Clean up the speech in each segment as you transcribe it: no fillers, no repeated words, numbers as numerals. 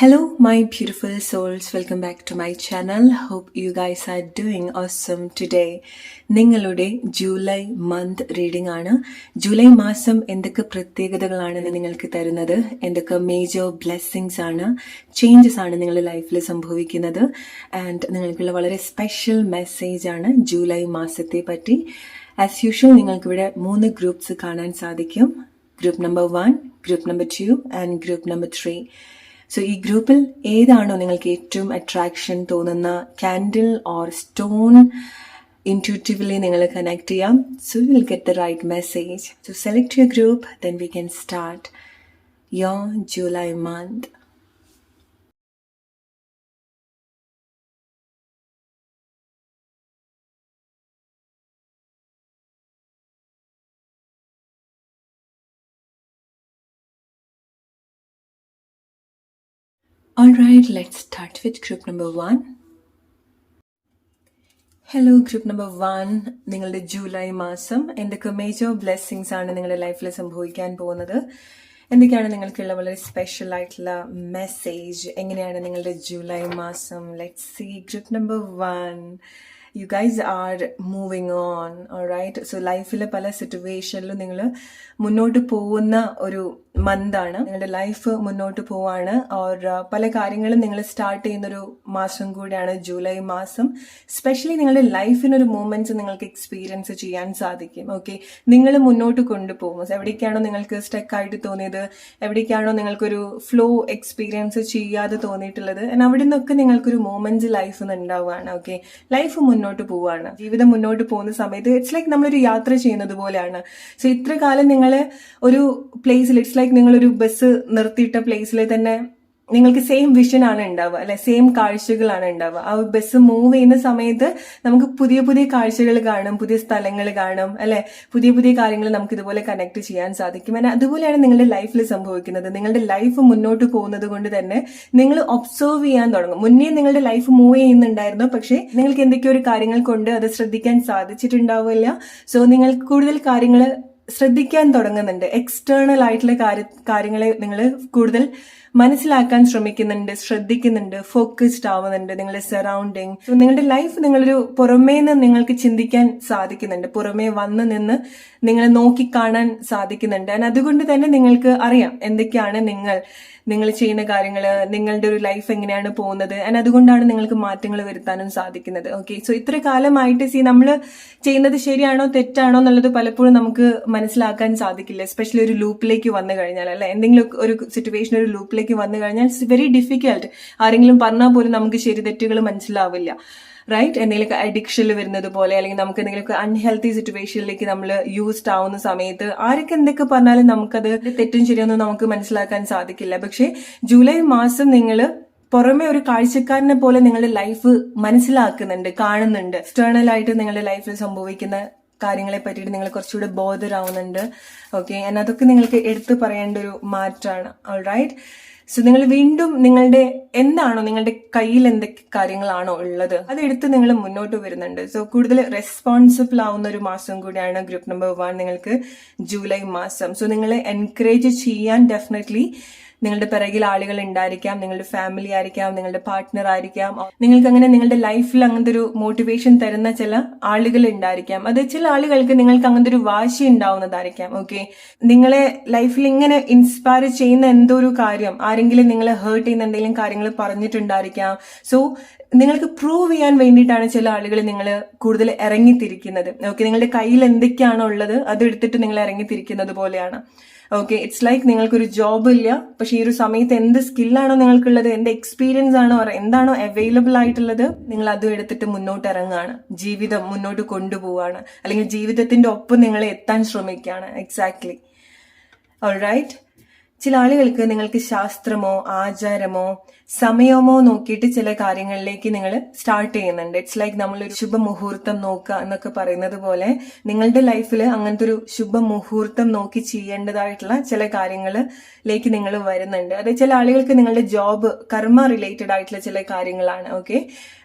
Hello, my beautiful souls. Welcome back to my channel. Hope you guys are doing awesome today. നിങ്ങളുടെ July month reading ആണ്. July മാസം എന്തൊക്കെ പ്രത്യേകതകളാണ് നിങ്ങൾക്ക് തരുന്നത്, എന്തൊക്കെ മേജർ ബ്ലെസ്സിങ്സ് ആണ്, ചേഞ്ചസ് ആണ് നിങ്ങളുടെ ലൈഫിൽ സംഭവിക്കുന്നത്, ആൻഡ് നിങ്ങൾക്കുള്ള വളരെ സ്പെഷ്യൽ മെസ്സേജ് ആണ് ജൂലൈ മാസത്തെ പറ്റി. ആസ് യൂഷ്വൽ നിങ്ങൾക്കിവിടെ 3 ഗ്രൂപ്പ്സ് കാണാൻ സാധിക്കും. Group number 1, group number 2 and group number 3. So ഈ ഗ്രൂപ്പിൽ ഏതാണോ നിങ്ങൾക്ക് ഏറ്റവും അട്രാക്ഷൻ തോന്നുന്ന ക്യാൻഡിൽ ഓർ സ്റ്റോൺ intuitively നിങ്ങൾ കണക്ട് ചെയ്യാം. So you will get the right message. So select your group, then we can start your July month. Alright, let's start with group number 1. Hello group number 1, നിങ്ങളുടെ July മാസം എന്തൊക്കെ major blessings ആണ് നിങ്ങളുടെ ലൈഫിൽ സംഭവിക്കാൻ പോകുന്നത്, എന്തൊക്കെയാണ് നിങ്ങൾക്കുള്ള വളരെ സ്പെഷ്യൽ ആയിട്ടുള്ള മെസ്സേജ്, എങ്ങനെയാണ് നിങ്ങളുടെ ജൂലൈ മാസം. Let's see group number 1. You guys are moving on. Alright, so ലൈഫിലെ പല സിറ്റുവേഷനിലും നിങ്ങൾ മുന്നോട്ട് പോകുന്ന ഒരു മന്താണ്. നിങ്ങളുടെ ലൈഫ് മുന്നോട്ട് പോവാണ്. ഓർ പല കാര്യങ്ങളും നിങ്ങൾ സ്റ്റാർട്ട് ചെയ്യുന്നൊരു മാസം കൂടിയാണ് ജൂലൈ മാസം. സ്പെഷ്യലി നിങ്ങളുടെ ലൈഫിനൊരു മൂമെന്റ്സ് നിങ്ങൾക്ക് എക്സ്പീരിയൻസ് ചെയ്യാൻ സാധിക്കും. ഓക്കെ, നിങ്ങൾ മുന്നോട്ട് കൊണ്ടുപോകും. എവിടേക്കാണോ നിങ്ങൾക്ക് സ്റ്റക്ക് ആയിട്ട് തോന്നിയത്, എവിടേക്കാണോ നിങ്ങൾക്കൊരു ഫ്ലോ എക്സ്പീരിയൻസ് ചെയ്യാതെ തോന്നിയിട്ടുള്ളത്, അവിടെ നിന്നൊക്കെ നിങ്ങൾക്കൊരു മൂമെന്റ്സ് ലൈഫിൽ നിന്ന് ഉണ്ടാവുകയാണ്. ഓക്കെ, ലൈഫ് മുന്നോട്ട് പോവാണ്. ജീവിതം മുന്നോട്ട് പോകുന്ന സമയത്ത് ഇറ്റ്സ് ലൈക്ക് നമ്മളൊരു യാത്ര ചെയ്യുന്നത് പോലെയാണ്. സോ ഇത്ര കാലം നിങ്ങൾ ഒരു പ്ലേസിൽ, ഇറ്റ്സ് ലൈക്ക് നിങ്ങളൊരു ബസ് നിർത്തിയിട്ട പ്ലേസിൽ തന്നെ നിങ്ങൾക്ക് സെയിം വിഷൻ ആണ് ഉണ്ടാവുക, അല്ലെ, സെയിം കാഴ്ചകളാണ് ഉണ്ടാവുക. ആ ബസ് മൂവ് ചെയ്യുന്ന സമയത്ത് നമുക്ക് പുതിയ പുതിയ കാഴ്ചകൾ കാണും, പുതിയ സ്ഥലങ്ങൾ കാണും, അല്ലെ, പുതിയ പുതിയ കാര്യങ്ങൾ നമുക്ക് ഇതുപോലെ കണക്ട് ചെയ്യാൻ സാധിക്കും. അതുപോലെയാണ് നിങ്ങളുടെ ലൈഫിൽ സംഭവിക്കുന്നത്. നിങ്ങളുടെ ലൈഫ് മുന്നോട്ട് പോകുന്നത് കൊണ്ട് തന്നെ നിങ്ങൾ ഒബ്സർവ് ചെയ്യാൻ തുടങ്ങും. മുന്നേ നിങ്ങളുടെ ലൈഫ് മൂവ് ചെയ്യുന്നുണ്ടായിരുന്നു, പക്ഷേ നിങ്ങൾക്ക് എന്തൊക്കെയോ ഒരു കാര്യങ്ങൾ കൊണ്ട് അത് ശ്രദ്ധിക്കാൻ സാധിച്ചിട്ടുണ്ടാവില്ല. സോ നിങ്ങൾ കൂടുതൽ കാര്യങ്ങൾ ശ്രദ്ധിക്കാൻ തുടങ്ങുന്നുണ്ട്. എക്സ്റ്റേണൽ ആയിട്ടുള്ള കാര്യങ്ങളെ നിങ്ങൾ കൂടുതൽ മനസ്സിലാക്കാൻ ശ്രമിക്കുന്നുണ്ട്, ശ്രദ്ധിക്കുന്നുണ്ട്, ഫോക്കസ്ഡ് ആവുന്നുണ്ട് നിങ്ങളുടെ സറൗണ്ടിങ്. സോ നിങ്ങളുടെ ലൈഫ് നിങ്ങളൊരു പുറമേ നിന്ന് നിങ്ങൾക്ക് ചിന്തിക്കാൻ സാധിക്കുന്നുണ്ട്, പുറമേ വന്ന് നിന്ന് നിങ്ങളെ നോക്കിക്കാണാൻ സാധിക്കുന്നുണ്ട്. അതുകൊണ്ട് തന്നെ നിങ്ങൾക്ക് അറിയാം എന്തൊക്കെയാണ് നിങ്ങൾ ചെയ്യുന്ന കാര്യങ്ങൾ, നിങ്ങളുടെ ഒരു ലൈഫ് എങ്ങനെയാണ് പോകുന്നത്. അതുകൊണ്ടാണ് നിങ്ങൾക്ക് മാറ്റങ്ങൾ വരുത്താനും സാധിക്കുന്നത്. ഓക്കെ, സോ ഇത്ര കാലമായിട്ട് നമ്മൾ ചെയ്യുന്നത് ശരിയാണോ തെറ്റാണോ എന്നുള്ളത് പലപ്പോഴും നമുക്ക് മനസ്സിലാക്കാൻ സാധിക്കില്ല. എസ്പെഷ്യലി ഒരു ലൂപ്പിലേക്ക് വന്നു കഴിഞ്ഞാൽ, അല്ലെ, എന്തെങ്കിലും ഒരു സിറ്റുവേഷൻ ഒരു ലൂപ്പിലേക്ക് വന്നു കഴിഞ്ഞാൽ ഇറ്റ്സ് വെരി ഡിഫിക്കൽട്ട്. ആരെങ്കിലും പറഞ്ഞാൽ പോലും നമുക്ക് ശരി തെറ്റുകൾ മനസ്സിലാവില്ല. റൈറ്റ്, എന്തെങ്കിലുമൊക്കെ അഡിക്ഷനിൽ വരുന്നത് പോലെ, അല്ലെങ്കിൽ നമുക്ക് എന്തെങ്കിലുമൊക്കെ അൺഹെൽത്തി സിറ്റുവേഷനിലേക്ക് നമ്മൾ യൂസ്ഡ് ആവുന്ന സമയത്ത് ആരൊക്കെ എന്തൊക്കെ പറഞ്ഞാലും നമുക്കത് തെറ്റും ശരിയൊന്നും നമുക്ക് മനസ്സിലാക്കാൻ സാധിക്കില്ല. പക്ഷെ ജൂലൈ മാസം നിങ്ങൾ പുറമെ ഒരു കാഴ്ചക്കാരനെ പോലെ നിങ്ങളുടെ ലൈഫ് മനസ്സിലാക്കുന്നുണ്ട്, കാണുന്നുണ്ട്. എക്സ്റ്റേണൽ ആയിട്ട് നിങ്ങളുടെ ലൈഫിൽ സംഭവിക്കുന്ന കാര്യങ്ങളെ പറ്റിയിട്ട് നിങ്ങൾ കുറച്ചുകൂടെ ബോധരാവുന്നുണ്ട്. ഓക്കെ, അതൊക്കെ നിങ്ങൾക്ക് എടുത്തു പറയേണ്ട ഒരു മാറ്റമാണ്. ഓൾറൈറ്റ്, സോ നിങ്ങൾ വീണ്ടും എന്താണോ നിങ്ങളുടെ കയ്യിൽ എന്തൊക്കെ കാര്യങ്ങളാണോ ഉള്ളത് അതെടുത്ത് നിങ്ങൾ മുന്നോട്ട് വരുന്നുണ്ട്. സോ കൂടുതൽ റെസ്പോൺസിബിൾ ആവുന്ന ഒരു മാസം കൂടിയാണ് ഗ്രൂപ്പ് നമ്പർ 1 നിങ്ങൾക്ക് ജൂലൈ മാസം. സോ നിങ്ങളെ എൻകറേജ് ചെയ്യാൻ ഡെഫിനറ്റ്ലി നിങ്ങളുടെ പിറകിൽ ആളുകൾ ഉണ്ടായിരിക്കാം. നിങ്ങളുടെ ഫാമിലി ആയിരിക്കാം, നിങ്ങളുടെ പാർട്ട്ണർ ആയിരിക്കാം. നിങ്ങൾക്ക് അങ്ങനെ നിങ്ങളുടെ ലൈഫിൽ അങ്ങനത്തെ ഒരു മോട്ടിവേഷൻ തരുന്ന ചില ആളുകൾ ഉണ്ടായിരിക്കാം. അത് ചില ആളുകൾക്ക് നിങ്ങൾക്ക് അങ്ങനത്തെ ഒരു വാശി ഉണ്ടാവുന്നതായിരിക്കാം. ഓക്കെ, നിങ്ങളെ ലൈഫിൽ ഇങ്ങനെ ഇൻസ്പയർ ചെയ്യുന്ന എന്തോ ഒരു കാര്യം, ആരെങ്കിലും നിങ്ങളെ ഹേർട്ട് ചെയ്യുന്ന എന്തെങ്കിലും കാര്യങ്ങൾ പറഞ്ഞിട്ടുണ്ടായിരിക്കാം. സോ നിങ്ങൾക്ക് പ്രൂവ് ചെയ്യാൻ വേണ്ടിയിട്ടാണ് ചില ആളുകൾ നിങ്ങൾ കൂടുതൽ ഇറങ്ങിത്തിരിക്കുന്നത്. ഓക്കെ, നിങ്ങളുടെ കയ്യിൽ എന്തൊക്കെയാണോ ഉള്ളത് അതെടുത്തിട്ട് നിങ്ങൾ ഇറങ്ങിത്തിരിക്കുന്നത് പോലെയാണ്. ഓക്കെ, ഇറ്റ്സ് ലൈക്ക് നിങ്ങൾക്കൊരു ജോബ് ഇല്ല, പക്ഷെ ഈ ഒരു സമയത്ത് എന്ത് സ്കില്ലാണോ നിങ്ങൾക്കുള്ളത്, എന്ത് എക്സ്പീരിയൻസ് ആണോ, എന്താണോ അവൈലബിൾ ആയിട്ടുള്ളത്, നിങ്ങൾ അതും എടുത്തിട്ട് മുന്നോട്ട് ഇറങ്ങുകയാണ്. ജീവിതം മുന്നോട്ട് കൊണ്ടുപോവാണ്, അല്ലെങ്കിൽ ജീവിതത്തിന്റെ ഒപ്പം നിങ്ങൾ എത്താൻ ശ്രമിക്കുകയാണ്. എക്സാക്ട്ലി. ഓൾറൈറ്റ്, ചില ആളുകൾക്ക് നിങ്ങൾക്ക് ശാസ്ത്രമോ ആചാരമോ സമയമോ നോക്കിയിട്ട് ചില കാര്യങ്ങളിലേക്ക് നിങ്ങൾ സ്റ്റാർട്ട് ചെയ്യുന്നുണ്ട്. ഇറ്റ്സ് ലൈക്ക് നമ്മളൊരു ശുഭമുഹൂർത്തം നോക്കുക എന്നൊക്കെ പറയുന്നത് പോലെ നിങ്ങളുടെ ലൈഫിൽ അങ്ങനത്തെ ഒരു ശുഭമുഹൂർത്തം നോക്കി ചെയ്യേണ്ടതായിട്ടുള്ള ചില കാര്യങ്ങളിലേക്ക് നിങ്ങൾ വരുന്നുണ്ട്. അത് ചില ആളുകൾക്ക് നിങ്ങളുടെ ജോബ്, കർമ്മ റിലേറ്റഡ് ആയിട്ടുള്ള ചില കാര്യങ്ങളാണ്. ഓക്കെ,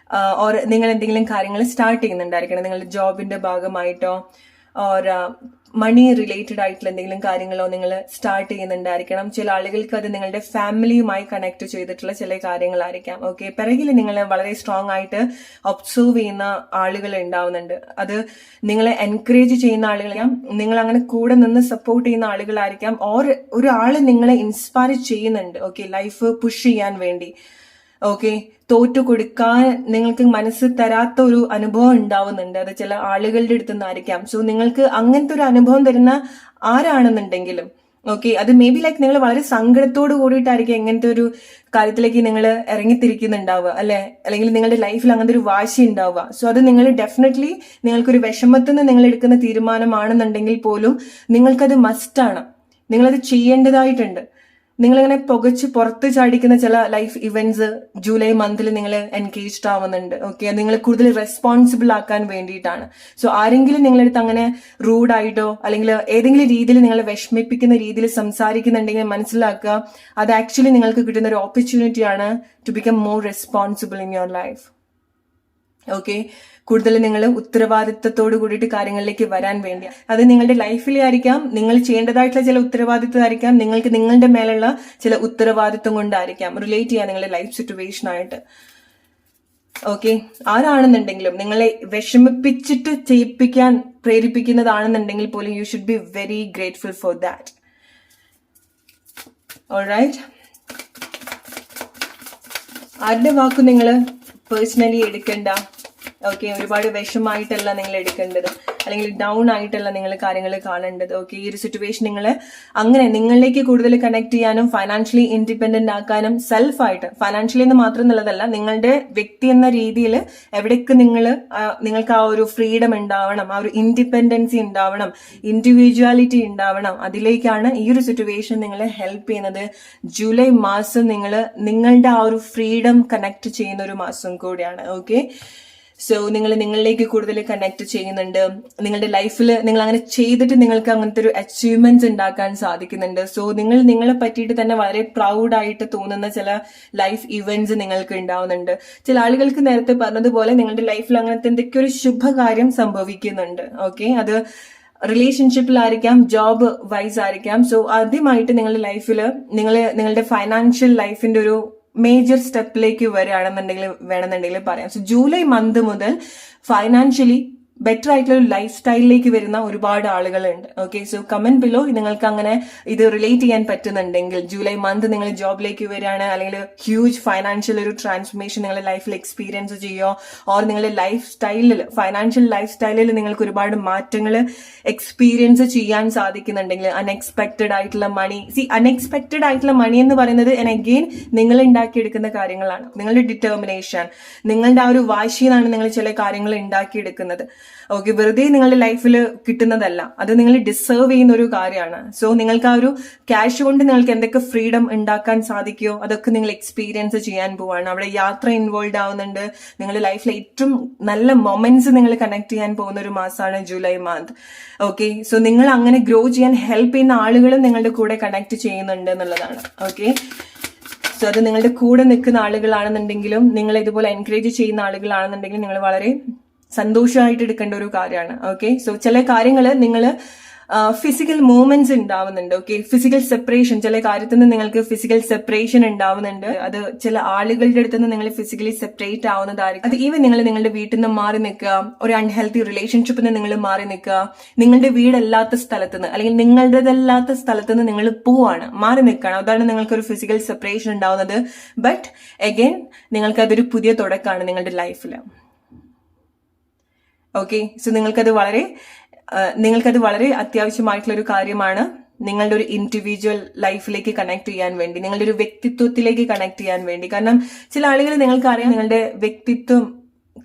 ഓർ നിങ്ങൾ എന്തെങ്കിലും കാര്യങ്ങൾ സ്റ്റാർട്ട് ചെയ്യുന്നുണ്ടായിരിക്കണം നിങ്ങളുടെ ജോബിന്റെ ഭാഗമായിട്ടോ ഓർ മണി റിലേറ്റഡ് ആയിട്ടുള്ള എന്തെങ്കിലും കാര്യങ്ങളോ നിങ്ങൾ സ്റ്റാർട്ട് ചെയ്യുന്നുണ്ടായിരിക്കണം. ചില ആളുകൾക്ക് അത് നിങ്ങളുടെ ഫാമിലിയുമായി കണക്ട് ചെയ്തിട്ടുള്ള ചില കാര്യങ്ങളായിരിക്കാം. ഓക്കെ, പിറകിൽ നിങ്ങൾ വളരെ സ്ട്രോങ് ആയിട്ട് ഒബ്സർവ് ചെയ്യുന്ന ആളുകൾ ഉണ്ടാവുന്നുണ്ട്. അത് നിങ്ങളെ എൻകറേജ് ചെയ്യുന്ന ആളുകളായിരിക്കാം, നിങ്ങൾ അങ്ങനെ കൂടെ നിന്ന് സപ്പോർട്ട് ചെയ്യുന്ന ആളുകളായിരിക്കാം, ഓർ ഒരാള് നിങ്ങളെ ഇൻസ്പയർ ചെയ്യുന്നുണ്ട്. ഓക്കെ, ലൈഫ് പുഷ് ചെയ്യാൻ വേണ്ടി. ഓക്കെ, തോറ്റു കൊടുക്കാൻ നിങ്ങൾക്ക് മനസ്സ് തരാത്ത ഒരു അനുഭവം ഉണ്ടാവുന്നുണ്ട്. അത് ചില ആളുകളുടെ അടുത്ത് നിന്നായിരിക്കാം. സോ നിങ്ങൾക്ക് അങ്ങനത്തെ ഒരു അനുഭവം തരുന്ന ആരാണെന്നുണ്ടെങ്കിലും ഓക്കെ, അത് മേ ബി ലൈക്ക് നിങ്ങൾ വളരെ സങ്കടത്തോട് കൂടിയിട്ടായിരിക്കും എങ്ങനത്തെ ഒരു കാര്യത്തിലേക്ക് നിങ്ങൾ ഇറങ്ങിത്തിരിക്കുന്നുണ്ടാവുക, അല്ലെ? അല്ലെങ്കിൽ നിങ്ങളുടെ ലൈഫിൽ അങ്ങനത്തെ ഒരു വാശി ഉണ്ടാവുക. സോ അത് നിങ്ങൾ ഡെഫിനറ്റ്ലി നിങ്ങൾക്കൊരു വിഷമത്തിൽ നിന്ന് നിങ്ങൾ എടുക്കുന്ന തീരുമാനമാണെന്നുണ്ടെങ്കിൽ പോലും നിങ്ങൾക്കത് മസ്റ്റാണ്, നിങ്ങളത് ചെയ്യേണ്ടതായിട്ടുണ്ട്. നിങ്ങളിങ്ങനെ പുകച്ച് പുറത്ത് ചാടിക്കുന്ന ചില ലൈഫ് ഇവന്റ്സ് ജൂലൈ മന്തിൽ നിങ്ങൾ എൻഗേജ്ഡ് ആവുന്നുണ്ട്. ഓക്കെ, നിങ്ങൾ കൂടുതൽ റെസ്പോൺസിബിൾ ആക്കാൻ വേണ്ടിയിട്ടാണ്. സോ ആരെങ്കിലും നിങ്ങളടുത്ത് അങ്ങനെ റൂഡായിട്ടോ അല്ലെങ്കിൽ ഏതെങ്കിലും രീതിയിൽ നിങ്ങളെ വിഷമിപ്പിക്കുന്ന രീതിയിൽ സംസാരിക്കുന്നുണ്ടെങ്കിൽ മനസ്സിലാക്കുക, അത് ആക്ച്വലി നിങ്ങൾക്ക് കിട്ടുന്ന ഒരു ഓപ്പർച്യൂണിറ്റിയാണ് to become more responsible in your life. Okay, കൂടുതൽ നിങ്ങൾ ഉത്തരവാദിത്തത്തോട് കൂടിയിട്ട് കാര്യങ്ങളിലേക്ക് വരാൻ വേണ്ടി. അത് നിങ്ങളുടെ ലൈഫിലെ ആയിരിക്കാം, നിങ്ങൾ ചെയ്യേണ്ടതായിട്ടുള്ള ചില ഉത്തരവാദിത്തമായിരിക്കാം, നിങ്ങൾക്ക് നിങ്ങളുടെ മേലുള്ള ചില ഉത്തരവാദിത്വം കൊണ്ടായിരിക്കാം റിലേറ്റ് ചെയ്യാൻ നിങ്ങളുടെ ലൈഫ് സിറ്റുവേഷൻ ആയിട്ട്. ഓക്കെ, ആരാണെന്നുണ്ടെങ്കിലും നിങ്ങളെ വിഷമിപ്പിച്ചിട്ട് ചെയ്യിപ്പിക്കാൻ പ്രേരിപ്പിക്കുന്നതാണെന്നുണ്ടെങ്കിൽ പോലും you should be very grateful for that. Alright, ആരുടെ വാക്കും നിങ്ങൾ പേഴ്സണലി എടുക്കണ്ട. ഓക്കെ, ഒരുപാട് വിഷമായിട്ടല്ല നിങ്ങൾ എടുക്കേണ്ടത്, അല്ലെങ്കിൽ ഡൗൺ ആയിട്ടല്ല നിങ്ങൾ കാര്യങ്ങൾ കാണേണ്ടത്. ഓക്കെ, ഈ ഒരു സിറ്റുവേഷൻ നിങ്ങൾ അങ്ങനെ നിങ്ങളിലേക്ക് കൂടുതൽ കണക്ട് ചെയ്യാനും ഫൈനാൻഷ്യലി ഇൻഡിപെൻഡന്റ് ആക്കാനും സെൽഫായിട്ട്, ഫൈനാൻഷ്യലി എന്ന് മാത്രം എന്നുള്ളതല്ല, നിങ്ങളുടെ വ്യക്തി എന്ന രീതിയിൽ എവിടേക്ക് നിങ്ങൾക്ക് ആ ഒരു ഫ്രീഡം ഉണ്ടാവണം, ആ ഒരു ഇൻഡിപെൻഡൻസി ഉണ്ടാവണം, ഇൻഡിവിജ്വാലിറ്റി ഉണ്ടാവണം. അതിലേക്കാണ് ഈ ഒരു സിറ്റുവേഷൻ നിങ്ങളെ ഹെൽപ്പ് ചെയ്യുന്നത്. ജൂലൈ മാസം നിങ്ങളുടെ ആ ഒരു ഫ്രീഡം കണക്ട് ചെയ്യുന്ന ഒരു മാസം കൂടിയാണ്. ഓക്കെ, സോ നിങ്ങളിലേക്ക് കൂടുതൽ കണക്ട് ചെയ്യുന്നുണ്ട്. നിങ്ങളുടെ ലൈഫിൽ നിങ്ങൾ അങ്ങനെ ചെയ്തിട്ട് നിങ്ങൾക്ക് അങ്ങനത്തെ ഒരു അച്ചീവ്മെന്റ്സ് ഉണ്ടാക്കാൻ സാധിക്കുന്നുണ്ട്. സോ നിങ്ങളെ പറ്റിയിട്ട് തന്നെ വളരെ പ്രൗഡായിട്ട് തോന്നുന്ന ചില ലൈഫ് ഇവന്റ്സ് നിങ്ങൾക്ക് ഉണ്ടാവുന്നുണ്ട്. ചില ആളുകൾക്ക് നേരത്തെ പറഞ്ഞതുപോലെ നിങ്ങളുടെ ലൈഫിൽ അങ്ങനത്തെ എന്തൊക്കെ ഒരു ശുഭകാര്യം സംഭവിക്കുന്നുണ്ട്. ഓക്കെ, അത് റിലേഷൻഷിപ്പിലായിരിക്കാം, ജോബ് വൈസ് ആയിരിക്കാം. സോ ആദ്യമായിട്ട് നിങ്ങളുടെ ലൈഫിൽ നിങ്ങളുടെ ഫൈനാൻഷ്യൽ ലൈഫിന്റെ ഒരു മേജർ സ്റ്റെപ്പിലേക്ക് വേണമെന്നുണ്ടെങ്കിൽ പറയാം. സോ ജൂലൈ മന്ത് മുതൽ ഫൈനാൻഷ്യലി ബെറ്റർ ആയിട്ടുള്ള ഒരു ലൈഫ് സ്റ്റൈലിലേക്ക് വരുന്ന ഒരുപാട് ആളുകളുണ്ട്. ഓക്കെ, സോ കമന്റ് ബിലോ നിങ്ങൾക്ക് അങ്ങനെ ഇത് റിലേറ്റ് ചെയ്യാൻ പറ്റുന്നുണ്ടെങ്കിൽ, ജൂലൈ മന്ത് നിങ്ങൾ ജോബിലേക്ക് വരികയാണ്, അല്ലെങ്കിൽ ഹ്യൂജ് ഫൈനാൻഷ്യൽ ഒരു ട്രാൻസ്ഫോർമേഷൻ നിങ്ങളുടെ ലൈഫിൽ എക്സ്പീരിയൻസ് ചെയ്യോ, ഓർ നിങ്ങളുടെ ലൈഫ് സ്റ്റൈലിൽ ഫൈനാൻഷ്യൽ ലൈഫ് സ്റ്റൈലിൽ നിങ്ങൾക്ക് ഒരുപാട് മാറ്റങ്ങൾ എക്സ്പീരിയൻസ് ചെയ്യാൻ സാധിക്കുന്നുണ്ടെങ്കിൽ, അൺഎക്സ്പെക്ടഡ് ആയിട്ടുള്ള മണി. അൺഎക്സ്പെക്ടഡ് ആയിട്ടുള്ള മണി എന്ന് പറയുന്നത് അഗെയിൻ നിങ്ങൾ ഉണ്ടാക്കിയെടുക്കുന്ന കാര്യങ്ങളാണ്. നിങ്ങളുടെ ഡിറ്റർമിനേഷൻ, നിങ്ങളുടെ ആ ഒരു വാശിയിലാണ് നിങ്ങൾ ചില കാര്യങ്ങൾ ഉണ്ടാക്കിയെടുക്കുന്നത്. ഓക്കെ, വെറുതെ നിങ്ങളുടെ ലൈഫിൽ കിട്ടുന്നതല്ല, അത് നിങ്ങൾ ഡിസേർവ് ചെയ്യുന്ന ഒരു കാര്യമാണ്. സോ നിങ്ങൾക്ക് ആ ഒരു ക്യാഷ് കൊണ്ട് നിങ്ങൾക്ക് എന്തൊക്കെ ഫ്രീഡം ഉണ്ടാക്കാൻ സാധിക്കുമോ അതൊക്കെ നിങ്ങൾ എക്സ്പീരിയൻസ് ചെയ്യാൻ പോവാണ്. അവിടെ യാത്ര ഇൻവോൾവ് ആവുന്നുണ്ട്. നിങ്ങളുടെ ലൈഫിലെ ഏറ്റവും നല്ല മൊമെന്റ്സ് നിങ്ങൾ കണക്ട് ചെയ്യാൻ പോകുന്ന ഒരു മാസമാണ് ജൂലൈ മന്ത്. ഓക്കെ, സോ നിങ്ങൾ അങ്ങനെ ഗ്രോ ചെയ്യാൻ ഹെൽപ്പ് ചെയ്യുന്ന ആളുകളും നിങ്ങളുടെ കൂടെ കണക്ട് ചെയ്യുന്നുണ്ട് എന്നുള്ളതാണ്. ഓക്കെ, സോ അത് നിങ്ങളുടെ കൂടെ നിൽക്കുന്ന ആളുകളാണെന്നുണ്ടെങ്കിലും, നിങ്ങൾ ഇതുപോലെ എൻകറേജ് ചെയ്യുന്ന ആളുകളാണെന്നുണ്ടെങ്കിലും നിങ്ങൾ വളരെ സന്തോഷമായിട്ട് എടുക്കേണ്ട ഒരു കാര്യമാണ്. ഓക്കെ, സോ ചില കാര്യങ്ങൾ നിങ്ങൾ ഫിസിക്കൽ മൂവ്മെന്റ്സ് ഉണ്ടാവുന്നുണ്ട്. ഓക്കെ, ഫിസിക്കൽ സെപ്പറേഷൻ, ചില കാര്യത്തിൽ നിന്ന് നിങ്ങൾക്ക് ഫിസിക്കൽ സെപ്പറേഷൻ ഉണ്ടാവുന്നുണ്ട്. അത് ചില ആളുകളുടെ അടുത്ത് നിന്ന് നിങ്ങൾ ഫിസിക്കലി സെപ്പറേറ്റ് ആവുന്നതായിരിക്കും. അത് ഈവൻ നിങ്ങൾ നിങ്ങളുടെ വീട്ടിൽ നിന്ന് മാറി നിൽക്കുക, ഒരു അൺഹെൽത്തി റിലേഷൻഷിപ്പിൽ നിന്ന് നിങ്ങൾ മാറി നിൽക്കുക, നിങ്ങളുടെ വീടല്ലാത്ത സ്ഥലത്ത് നിന്ന് അല്ലെങ്കിൽ നിങ്ങളുടേതല്ലാത്ത സ്ഥലത്ത് നിന്ന് നിങ്ങൾ മാറി നിൽക്കുകയാണ്. അതാണ് നിങ്ങൾക്കൊരു ഫിസിക്കൽ സെപ്പറേഷൻ ഉണ്ടാവുന്നത്. ബട്ട് അഗൈൻ നിങ്ങൾക്കതൊരു പുതിയ തുടക്കമാണ് നിങ്ങളുടെ ലൈഫിൽ. ഓക്കെ, സോ നിങ്ങൾക്കത് വളരെ അത്യാവശ്യമായിട്ടുള്ള ഒരു കാര്യമാണ്. നിങ്ങളുടെ ഒരു ഇൻഡിവിജ്വൽ ലൈഫിലേക്ക് കണക്ട് ചെയ്യാൻ വേണ്ടി, നിങ്ങളുടെ ഒരു വ്യക്തിത്വത്തിലേക്ക് കണക്ട് ചെയ്യാൻ വേണ്ടി. കാരണം ചില ആളുകൾ നിങ്ങൾക്കറിയാം, നിങ്ങളുടെ വ്യക്തിത്വം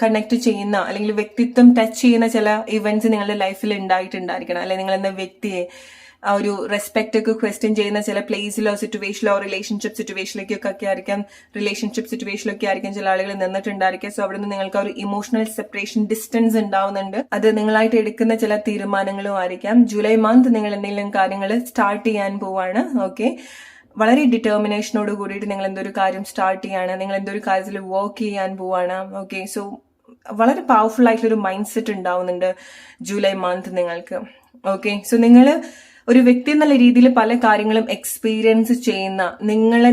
കണക്ട് ചെയ്യുന്ന അല്ലെങ്കിൽ വ്യക്തിത്വം ടച്ച് ചെയ്യുന്ന ചില ഇവന്റ്സ് നിങ്ങളുടെ ലൈഫിൽ ഉണ്ടായിട്ടുണ്ടായിരിക്കണം. അല്ലെങ്കിൽ നിങ്ങൾ എന്ന വ്യക്തിയെ ആ ഒരു റെസ്പെക്ട് ഒക്കെ ക്വസ്റ്റ്യൻ ചെയ്യുന്ന ചില പ്ലേസിലോ സിറ്റുവേഷനിലോ റിലേഷൻഷിപ്പ് സിറ്റുവേഷനിലേക്കൊക്കെ ആയിരിക്കും ചില ആളുകൾ നിന്നിട്ടുണ്ടായിരിക്കും. സോ അവിടെ നിന്ന് നിങ്ങൾക്ക് ഒരു ഇമോഷണൽ സെപ്പറേഷൻ, ഡിസ്റ്റൻസ് ഉണ്ടാവുന്നുണ്ട്. അത് നിങ്ങളായിട്ട് എടുക്കുന്ന ചില തീരുമാനങ്ങളും ആയിരിക്കാം. ജൂലൈ മന്ത് നിങ്ങൾ എന്തെങ്കിലും കാര്യങ്ങൾ സ്റ്റാർട്ട് ചെയ്യാൻ പോവാണ്. ഓക്കെ, വളരെ ഡിറ്റർമിനേഷനോട് കൂടിയിട്ട് നിങ്ങൾ എന്തൊരു കാര്യം സ്റ്റാർട്ട് ചെയ്യാണ്, നിങ്ങൾ എന്തൊരു കാര്യത്തിൽ വർക്ക് ചെയ്യാൻ പോവാണ്. ഓക്കെ, സോ വളരെ പവർഫുൾ ആയിട്ടുള്ള ഒരു മൈൻഡ് സെറ്റ് ഉണ്ടാവുന്നുണ്ട് ജൂലൈ മന്ത് നിങ്ങൾക്ക്. ഓക്കെ, സോ നിങ്ങൾ ഒരു വ്യക്തി എന്നുള്ള രീതിയിൽ പല കാര്യങ്ങളും എക്സ്പീരിയൻസ് ചെയ്യുന്ന,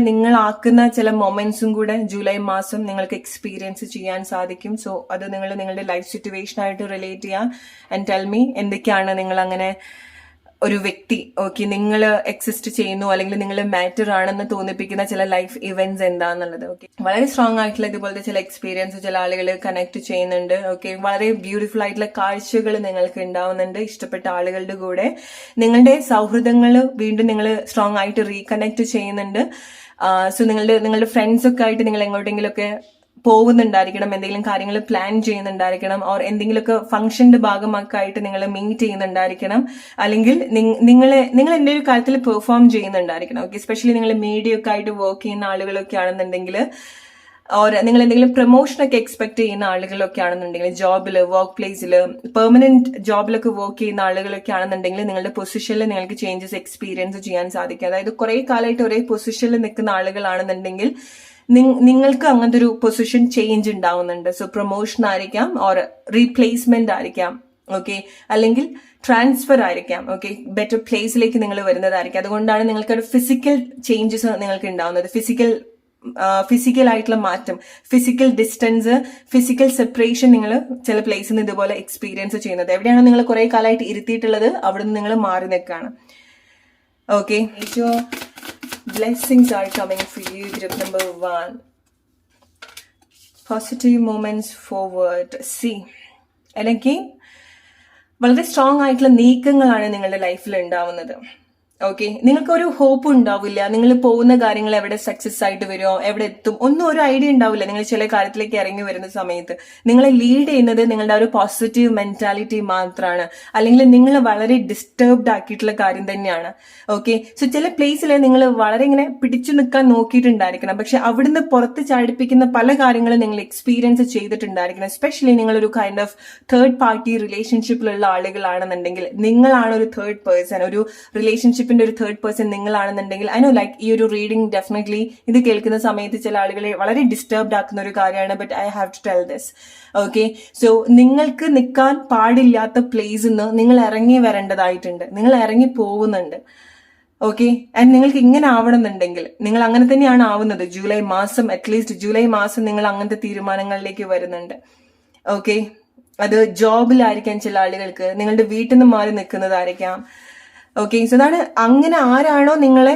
നിങ്ങളാക്കുന്ന ചില മൊമെന്റ്സും കൂടെ ജൂലൈ മാസം നിങ്ങൾക്ക് എക്സ്പീരിയൻസ് ചെയ്യാൻ സാധിക്കും. സോ അത് നിങ്ങൾ നിങ്ങളുടെ ലൈഫ് സിറ്റുവേഷൻ ആയിട്ട് റിലേറ്റ് ചെയ്യാം ആൻഡ് ടെൽ മീ എന്തൊക്കെയാണ് നിങ്ങൾ അങ്ങനെ ഒരു വ്യക്തി, ഓക്കെ, നിങ്ങൾ എക്സിസ്റ്റ് ചെയ്യുന്നു അല്ലെങ്കിൽ നിങ്ങൾ മാറ്റർ ആണെന്ന് തോന്നിപ്പിക്കുന്ന ചില ലൈഫ് ഇവന്റ്സ് എന്താന്നുള്ളത്. ഓക്കെ, വളരെ സ്ട്രോങ് ആയിട്ടുള്ള ഇതുപോലത്തെ ചില എക്സ്പീരിയൻസ് ചില ആളുകൾ കണക്ട് ചെയ്യുന്നുണ്ട്. ഓക്കെ, വളരെ ബ്യൂട്ടിഫുൾ ആയിട്ടുള്ള കാഴ്ചകൾ നിങ്ങൾക്ക് ഉണ്ടാവുന്നുണ്ട് ഇഷ്ടപ്പെട്ട ആളുകളുടെ കൂടെ. നിങ്ങളുടെ സൗഹൃദങ്ങൾ വീണ്ടും നിങ്ങൾ സ്ട്രോങ് ആയിട്ട് റീകണക്ട് ചെയ്യുന്നുണ്ട്. സോ നിങ്ങളുടെ ഫ്രണ്ട്സ് ഒക്കെ ആയിട്ട് നിങ്ങൾ എങ്ങോട്ടെങ്കിലുമൊക്കെ പോകുന്നുണ്ടായിരിക്കണം, എന്തെങ്കിലും കാര്യങ്ങൾ പ്ലാൻ ചെയ്യുന്നുണ്ടായിരിക്കണം, ഓർ എന്തെങ്കിലുമൊക്കെ ഫംഗ്ഷന്റെ ഭാഗമായിട്ട് നിങ്ങൾ മീറ്റ് ചെയ്യുന്നുണ്ടായിരിക്കണം, അല്ലെങ്കിൽ നിങ്ങൾ എന്തെങ്കിലും ഒരു കാര്യത്തിൽ പെർഫോം ചെയ്യുന്നുണ്ടായിരിക്കണം. ഓക്കെ, എസ്പെഷ്യലി നിങ്ങൾ മീഡിയ ഒക്കെ ആയിട്ട് വർക്ക് ചെയ്യുന്ന ആളുകളൊക്കെ ആണെന്നുണ്ടെങ്കിൽ, ഓർ നിങ്ങൾ എന്തെങ്കിലും പ്രൊമോഷനൊക്കെ എക്സ്പെക്ട് ചെയ്യുന്ന ആളുകളൊക്കെ ആണെന്നുണ്ടെങ്കിൽ, ജോബിൽ, വർക്ക് പ്ലേസിൽ, പെർമനന്റ് ജോബിലൊക്കെ വർക്ക് ചെയ്യുന്ന ആളുകളൊക്കെ ആണെന്നുണ്ടെങ്കിൽ, നിങ്ങളുടെ പൊസിഷനിൽ നിങ്ങൾക്ക് ചേഞ്ചസ് എക്സ്പീരിയൻസ് ചെയ്യാൻ സാധിക്കും. അതായത് കുറെ കാലമായിട്ട് ഒരേ പൊസിഷനിൽ നിൽക്കുന്ന ആളുകളാണെന്നുണ്ടെങ്കിൽ നിങ്ങൾക്ക് അങ്ങനത്തെ ഒരു പൊസിഷൻ ചേഞ്ച് ഉണ്ടാവുന്നുണ്ട്. സോ പ്രൊമോഷൻ ആയിരിക്കാം, ഓർ റീപ്ലേസ്മെന്റ് ആയിരിക്കാം, ഓക്കെ, അല്ലെങ്കിൽ ട്രാൻസ്ഫർ ആയിരിക്കാം. ഓക്കെ, ബെറ്റർ പ്ലേസിലേക്ക് നിങ്ങൾ വരുന്നതായിരിക്കും. അതുകൊണ്ടാണ് നിങ്ങൾക്ക് ഒരു ഫിസിക്കൽ ചേഞ്ചസ് നിങ്ങൾക്ക് ഉണ്ടാവുന്നത്. ഫിസിക്കൽ ആയിട്ടുള്ള മാറ്റം, ഫിസിക്കൽ ഡിസ്റ്റൻസ്, ഫിസിക്കൽ സെപ്പറേഷൻ നിങ്ങൾ ചില പ്ലേസിൽ നിന്ന് ഇതുപോലെ എക്സ്പീരിയൻസ് ചെയ്യുന്നത്. എവിടെയാണ് നിങ്ങൾ കുറെ കാലമായിട്ട് ഇരുത്തിയിട്ടുള്ളത് അവിടെ നിന്ന് നിങ്ങൾ മാറി നിൽക്കുകയാണ്. Okay, blessings are coming for you, group number 1. Positive moments forward. See, and again, വളരെ സ്ട്രോങ് ആയിട്ടുള്ള നീക്കങ്ങളാണ് നിങ്ങളുടെ ലൈഫിൽ ഉണ്ടാവുന്നത്. ഓക്കെ, നിങ്ങൾക്ക് ഒരു ഹോപ്പ് ഉണ്ടാവില്ല. നിങ്ങൾ പോകുന്ന കാര്യങ്ങൾ എവിടെ സക്സസ് ആയിട്ട് വരുമോ, എവിടെ എത്തും, ഒന്നും ഒരു ഐഡിയ ഉണ്ടാവില്ല. നിങ്ങൾ ചില കാര്യത്തിലേക്ക് ഇറങ്ങി വരുന്ന സമയത്ത് നിങ്ങളെ ലീഡ് ചെയ്യുന്നത് നിങ്ങളുടെ ഒരു പോസിറ്റീവ് മെന്റാലിറ്റി മാത്രമാണ്, അല്ലെങ്കിൽ നിങ്ങൾ വളരെ ഡിസ്റ്റർബ്ഡ് ആക്കിയിട്ടുള്ള കാര്യം തന്നെയാണ്. ഓക്കെ, സോ ചില പ്ലേസിൽ നിങ്ങൾ വളരെ ഇങ്ങനെ പിടിച്ചു നിൽക്കാൻ നോക്കിയിട്ടുണ്ടായിരിക്കണം, പക്ഷെ അവിടുന്ന് പുറത്ത് ചാടിപ്പിക്കുന്ന പല കാര്യങ്ങളും നിങ്ങൾ എക്സ്പീരിയൻസ് ചെയ്തിട്ടുണ്ടായിരിക്കണം. എസ്പെഷ്യലി നിങ്ങളൊരു കൈൻഡ് ഓഫ് തേർഡ് പാർട്ടി റിലേഷൻഷിപ്പിലുള്ള ആളുകളാണെന്നുണ്ടെങ്കിൽ, നിങ്ങളാണ് ഒരു തേർഡ് പേഴ്സൺ, ഒരു റിലേഷൻഷിപ്പ് ഒരു തേർഡ് പേഴ്സൺ നിങ്ങളാണെന്നുണ്ടെങ്കിൽ, ഐ നോ ലൈക്ക് ഈ ഒരു റീഡിംഗ് ഡെഫിനറ്റ്ലി ഇത് കേൾക്കുന്ന സമയത്ത് ചില ആളുകളെ വളരെ ഡിസ്റ്റർബ്ഡ് ആക്കുന്ന ഒരു കാര്യമാണ്. But I have to tell this. Okay, so നിങ്ങൾക്ക് നിൽക്കാൻ പാടില്ലാത്ത പ്ലേസിൽ നിന്ന് നിങ്ങൾ ഇറങ്ങി വരേണ്ടതായിട്ടുണ്ട്. നിങ്ങൾ ഇറങ്ങി പോകുന്നുണ്ട്. ഓക്കെ, ആൻഡ് നിങ്ങൾക്ക് ഇങ്ങനെ ആവണമെന്നുണ്ടെങ്കിൽ നിങ്ങൾ അങ്ങനെ തന്നെയാണ് ആവുന്നത്. ജൂലൈ മാസം, അറ്റ്ലീസ്റ്റ് ജൂലൈ മാസം നിങ്ങൾ അങ്ങനത്തെ തീരുമാനങ്ങളിലേക്ക് വരുന്നുണ്ട്. ഓക്കെ, അത് ജോബിലായിരിക്കാം, ചില ആളുകൾക്ക് നിങ്ങളുടെ വീട്ടിൽ നിന്ന് മാറി നിൽക്കുന്നതായിരിക്കാം. ഓക്കെ, സോ അതാണ് അങ്ങനെ ആരാണോ നിങ്ങളെ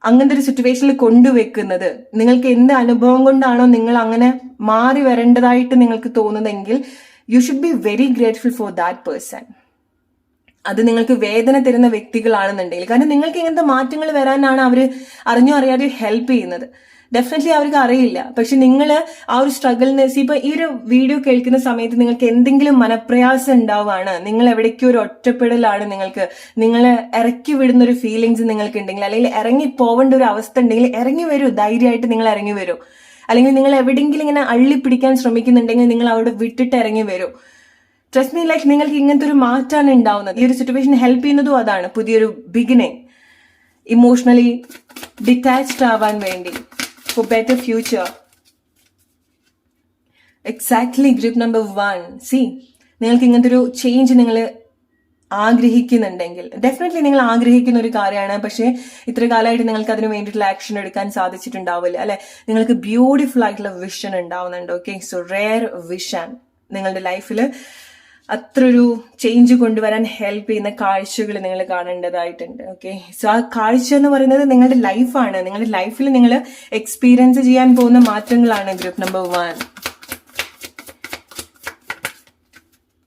അങ്ങനത്തെ ഒരു സിറ്റുവേഷനിൽ കൊണ്ടുവെക്കുന്നത്, നിങ്ങൾക്ക് എന്ത് അനുഭവം കൊണ്ടാണോ നിങ്ങൾ അങ്ങനെ മാറി വരേണ്ടതായിട്ട് നിങ്ങൾക്ക് തോന്നുന്നതെങ്കിൽ, you should be very grateful for that person. അത് നിങ്ങൾക്ക് വേദന തരുന്ന വ്യക്തികളാണെന്നുണ്ടെങ്കിൽ, കാരണം നിങ്ങൾക്ക് ഇങ്ങനത്തെ മാറ്റങ്ങൾ വരാനാണ് അവർ അറിഞ്ഞോ അറിയാതെ ഹെൽപ്പ് ചെയ്യുന്നത്. ഡെഫിനറ്റ്ലി അവർക്ക് അറിയില്ല, പക്ഷെ നിങ്ങൾ ആ ഒരു സ്ട്രഗിളിന്, ഇപ്പൊ ഈ ഒരു വീഡിയോ കേൾക്കുന്ന സമയത്ത് നിങ്ങൾക്ക് എന്തെങ്കിലും മനപ്രയാസം ഉണ്ടാവുകയാണ്, നിങ്ങൾ എവിടേക്കോ ഒരു ഒറ്റപ്പെടലാണ്, നിങ്ങളെ ഇറക്കി വിടുന്ന ഒരു ഫീലിങ്സ് നിങ്ങൾക്ക് ഉണ്ടെങ്കിൽ, അല്ലെങ്കിൽ ഇറങ്ങി പോവേണ്ട ഒരു അവസ്ഥ ഉണ്ടെങ്കിൽ ഇറങ്ങി വരൂ, ധൈര്യമായിട്ട് നിങ്ങൾ ഇറങ്ങി വരൂ. അല്ലെങ്കിൽ നിങ്ങൾ എവിടെയെങ്കിലും ഇങ്ങനെ അള്ളിപ്പിടിക്കാൻ ശ്രമിക്കുന്നുണ്ടെങ്കിൽ നിങ്ങൾ അവിടെ വിട്ടിട്ട് ഇറങ്ങി വരൂ. ട്രസ്റ്റ് മീ, ലൈക്ക് നിങ്ങൾക്ക് ഇങ്ങനത്തെ ഒരു മാറ്റാണ് ഉണ്ടാവുന്നത്. ഈ ഒരു സിറ്റുവേഷൻ ഹെൽപ്പ് ചെയ്യുന്നതും അതാണ്, പുതിയൊരു ബിഗിനിങ്, ഇമോഷണലി ഡിറ്റാച്ച്ഡ് ആവാൻ വേണ്ടി, for better future. Exactly, group number 1. See, നിങ്ങൾക്ക് ഇങ്ങനത്തെ ഒരു ചേഞ്ച് നിങ്ങൾ ആഗ്രഹിക്കുന്നുണ്ടെങ്കിൽ, ഡെഫിനറ്റ്ലി നിങ്ങൾ ആഗ്രഹിക്കുന്ന ഒരു കാര്യമാണ്, പക്ഷേ ഇത്ര കാലമായിട്ട് നിങ്ങൾക്ക് അതിന് വേണ്ടിയിട്ടുള്ള ആക്ഷൻ എടുക്കാൻ സാധിച്ചിട്ടുണ്ടാവില്ല, അല്ലെ? നിങ്ങൾക്ക് ബ്യൂട്ടിഫുൾ ആയിട്ടുള്ള വിഷൻ ഉണ്ടാവുന്നുണ്ട്. ഓക്കെ, സോ റെയർ വിഷൻ നിങ്ങളുടെ ലൈഫിൽ അത്രൊരു ചേഞ്ച് കൊണ്ടുവരാൻ ഹെൽപ്പ് ചെയ്യുന്ന കാഴ്ചകൾ നിങ്ങൾ കാണേണ്ടതായിട്ടുണ്ട്. ഓക്കെ, സോ ആ കാഴ്ച എന്ന് പറയുന്നത് നിങ്ങളുടെ ലൈഫാണ്. നിങ്ങളുടെ ലൈഫിൽ നിങ്ങൾ എക്സ്പീരിയൻസ് ചെയ്യാൻ പോകുന്ന മാറ്റങ്ങളാണ്. ഗ്രൂപ്പ് നമ്പർ 1,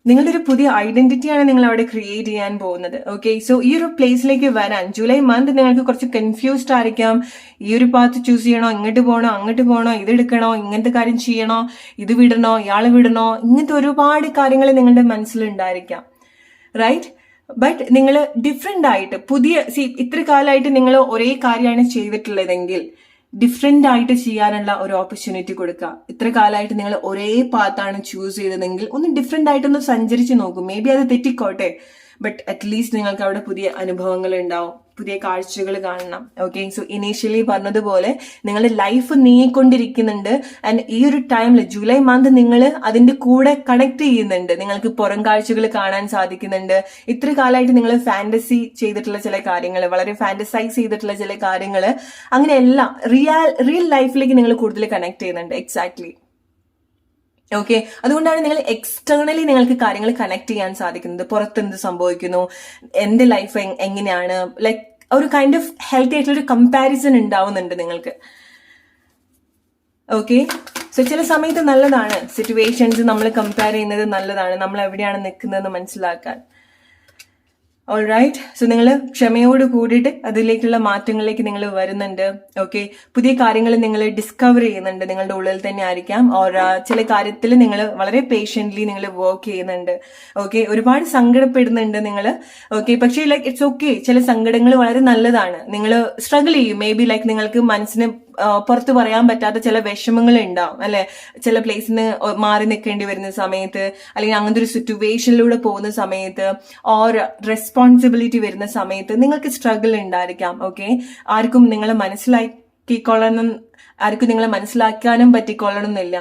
നിങ്ങളുടെ ഒരു പുതിയ ഐഡന്റിറ്റിയാണ് നിങ്ങൾ അവിടെ ക്രിയേറ്റ് ചെയ്യാൻ പോകുന്നത്. ഓക്കെ, സോ ഈ ഒരു പ്ലേസിലേക്ക് വരാൻ ജൂലൈ മന്ത് നിങ്ങൾക്ക് കുറച്ച് കൺഫ്യൂസ്ഡ് ആയിരിക്കാം. ഈ ഒരു പാത്ത് ചൂസ് ചെയ്യണോ, ഇങ്ങോട്ട് പോകണോ, അങ്ങോട്ട് പോകണോ, ഇതെടുക്കണോ, ഇങ്ങനത്തെ കാര്യം ചെയ്യണോ, ഇത് വിടണോ, ഇയാളെ വിടണോ, ഇങ്ങനത്തെ ഒരുപാട് കാര്യങ്ങൾ നിങ്ങളുടെ മനസ്സിലുണ്ടായിരിക്കാം, റൈറ്റ്? ബട്ട് നിങ്ങൾ ഡിഫറെന്റ് ആയിട്ട് ഇത്ര കാലമായിട്ട് നിങ്ങൾ ഒരേ കാര്യമാണ് ചെയ്തിട്ടുള്ളതെങ്കിൽ ഡിഫറെന്റ് ആയിട്ട് ചെയ്യാനുള്ള ഒരു ഓപ്പർച്യൂണിറ്റി കൊടുക്കുക. ഇത്ര കാലമായിട്ട് നിങ്ങൾ ഒരേ പാത്താണ് ചൂസ് ചെയ്തതെങ്കിൽ ഒന്ന് ഡിഫറെന്റ് ആയിട്ടൊന്ന് സഞ്ചരിച്ച് നോക്കും. മേ ബി അത് തെറ്റിക്കോട്ടെ, ബട്ട് അറ്റ്ലീസ്റ്റ് നിങ്ങൾക്ക് അവിടെ പുതിയ അനുഭവങ്ങൾ ഉണ്ടാവും, പുതിയ കാഴ്ചകൾ കാണണം. ഓക്കെ, സോ ഇനീഷ്യലി പറഞ്ഞതുപോലെ നിങ്ങളുടെ ലൈഫ് നീങ്ങിക്കൊണ്ടിരിക്കുന്നുണ്ട്. ആൻഡ് ഈ ഒരു ടൈമിൽ ജൂലൈ മന്ത് നിങ്ങൾ അതിന്റെ കൂടെ കണക്ട് ചെയ്യുന്നുണ്ട്. നിങ്ങൾക്ക് പുറം കാഴ്ചകൾ കാണാൻ സാധിക്കുന്നുണ്ട്. ഇത്ര കാലമായിട്ട് നിങ്ങൾ ഫാന്റസി ചെയ്തിട്ടുള്ള ചില കാര്യങ്ങൾ, വളരെ ഫാന്റസൈസ് ചെയ്തിട്ടുള്ള ചില കാര്യങ്ങൾ, അങ്ങനെയെല്ലാം റിയൽ ലൈഫിലേക്ക് നിങ്ങൾ കൂടുതൽ കണക്ട് ചെയ്യുന്നുണ്ട്. എക്സാക്ട്ലി. ഓക്കെ, അതുകൊണ്ടാണ് നിങ്ങൾ എക്സ്റ്റേണലി നിങ്ങൾക്ക് കാര്യങ്ങൾ കണക്ട് ചെയ്യാൻ സാധിക്കുന്നത്. പുറത്ത് എന്ത് സംഭവിക്കുന്നു, എന്റെ ലൈഫ് എങ്ങനെയാണ്, ലൈക്ക് ഒരു കൈൻഡ് ഓഫ് ഹെൽത്തി ആയിട്ടുള്ള ഒരു കമ്പാരിസൺ ഉണ്ടാവുന്നുണ്ട് നിങ്ങൾക്ക്. ഓക്കെ, സോ ചില സമയത്ത് നല്ലതാണ് സിറ്റുവേഷൻസ് നമ്മൾ കമ്പയർ ചെയ്യുന്നത്, നല്ലതാണ് നമ്മൾ എവിടെയാണ് നിൽക്കുന്നതെന്ന് മനസ്സിലാക്കാൻ. ഓൾറൈറ്റ്, സോ നിങ്ങൾ ക്ഷമയോട് കൂടിയിട്ട് അതിലേക്കുള്ള മാറ്റങ്ങളിലേക്ക് നിങ്ങൾ വരുന്നുണ്ട്. ഓക്കെ, പുതിയ കാര്യങ്ങൾ നിങ്ങൾ ഡിസ്കവർ ചെയ്യുന്നുണ്ട്. നിങ്ങളുടെ ഉള്ളിൽ തന്നെ ആയിരിക്കാം, ഓർ ചില കാര്യത്തിൽ നിങ്ങൾ വളരെ പേഷ്യൻ്റ്ലി നിങ്ങൾ വർക്ക് ചെയ്യുന്നുണ്ട്. ഓക്കെ, ഒരുപാട് സങ്കടപ്പെടുന്നുണ്ട് നിങ്ങൾ. ഓക്കെ, പക്ഷേ ലൈക്ക് ഇറ്റ്സ് ഓക്കെ, ചില സങ്കടങ്ങൾ വളരെ നല്ലതാണ്. നിങ്ങൾ സ്ട്രഗിൾ ചെയ്യും. മേ ബി ലൈക്ക് നിങ്ങൾക്ക് മനസ്സിന് പുറത്ത് പറയാൻ പറ്റാത്ത ചില വിഷമങ്ങൾ ഉണ്ടാവും അല്ലെ, ചില പ്ലേസിൽ നിന്ന് മാറി നിൽക്കേണ്ടി വരുന്ന സമയത്ത്, അല്ലെങ്കിൽ അങ്ങനത്തെ ഒരു സിറ്റുവേഷനിലൂടെ പോകുന്ന സമയത്ത്, ഓർ റെസ്പോൺസിബിലിറ്റി വരുന്ന സമയത്ത് നിങ്ങൾക്ക് സ്ട്രഗിൾ ഉണ്ടായിരിക്കാം. ഓക്കെ, ആർക്കും നിങ്ങളെ മനസ്സിലാക്കാനും പറ്റിക്കൊള്ളണം എന്നില്ല.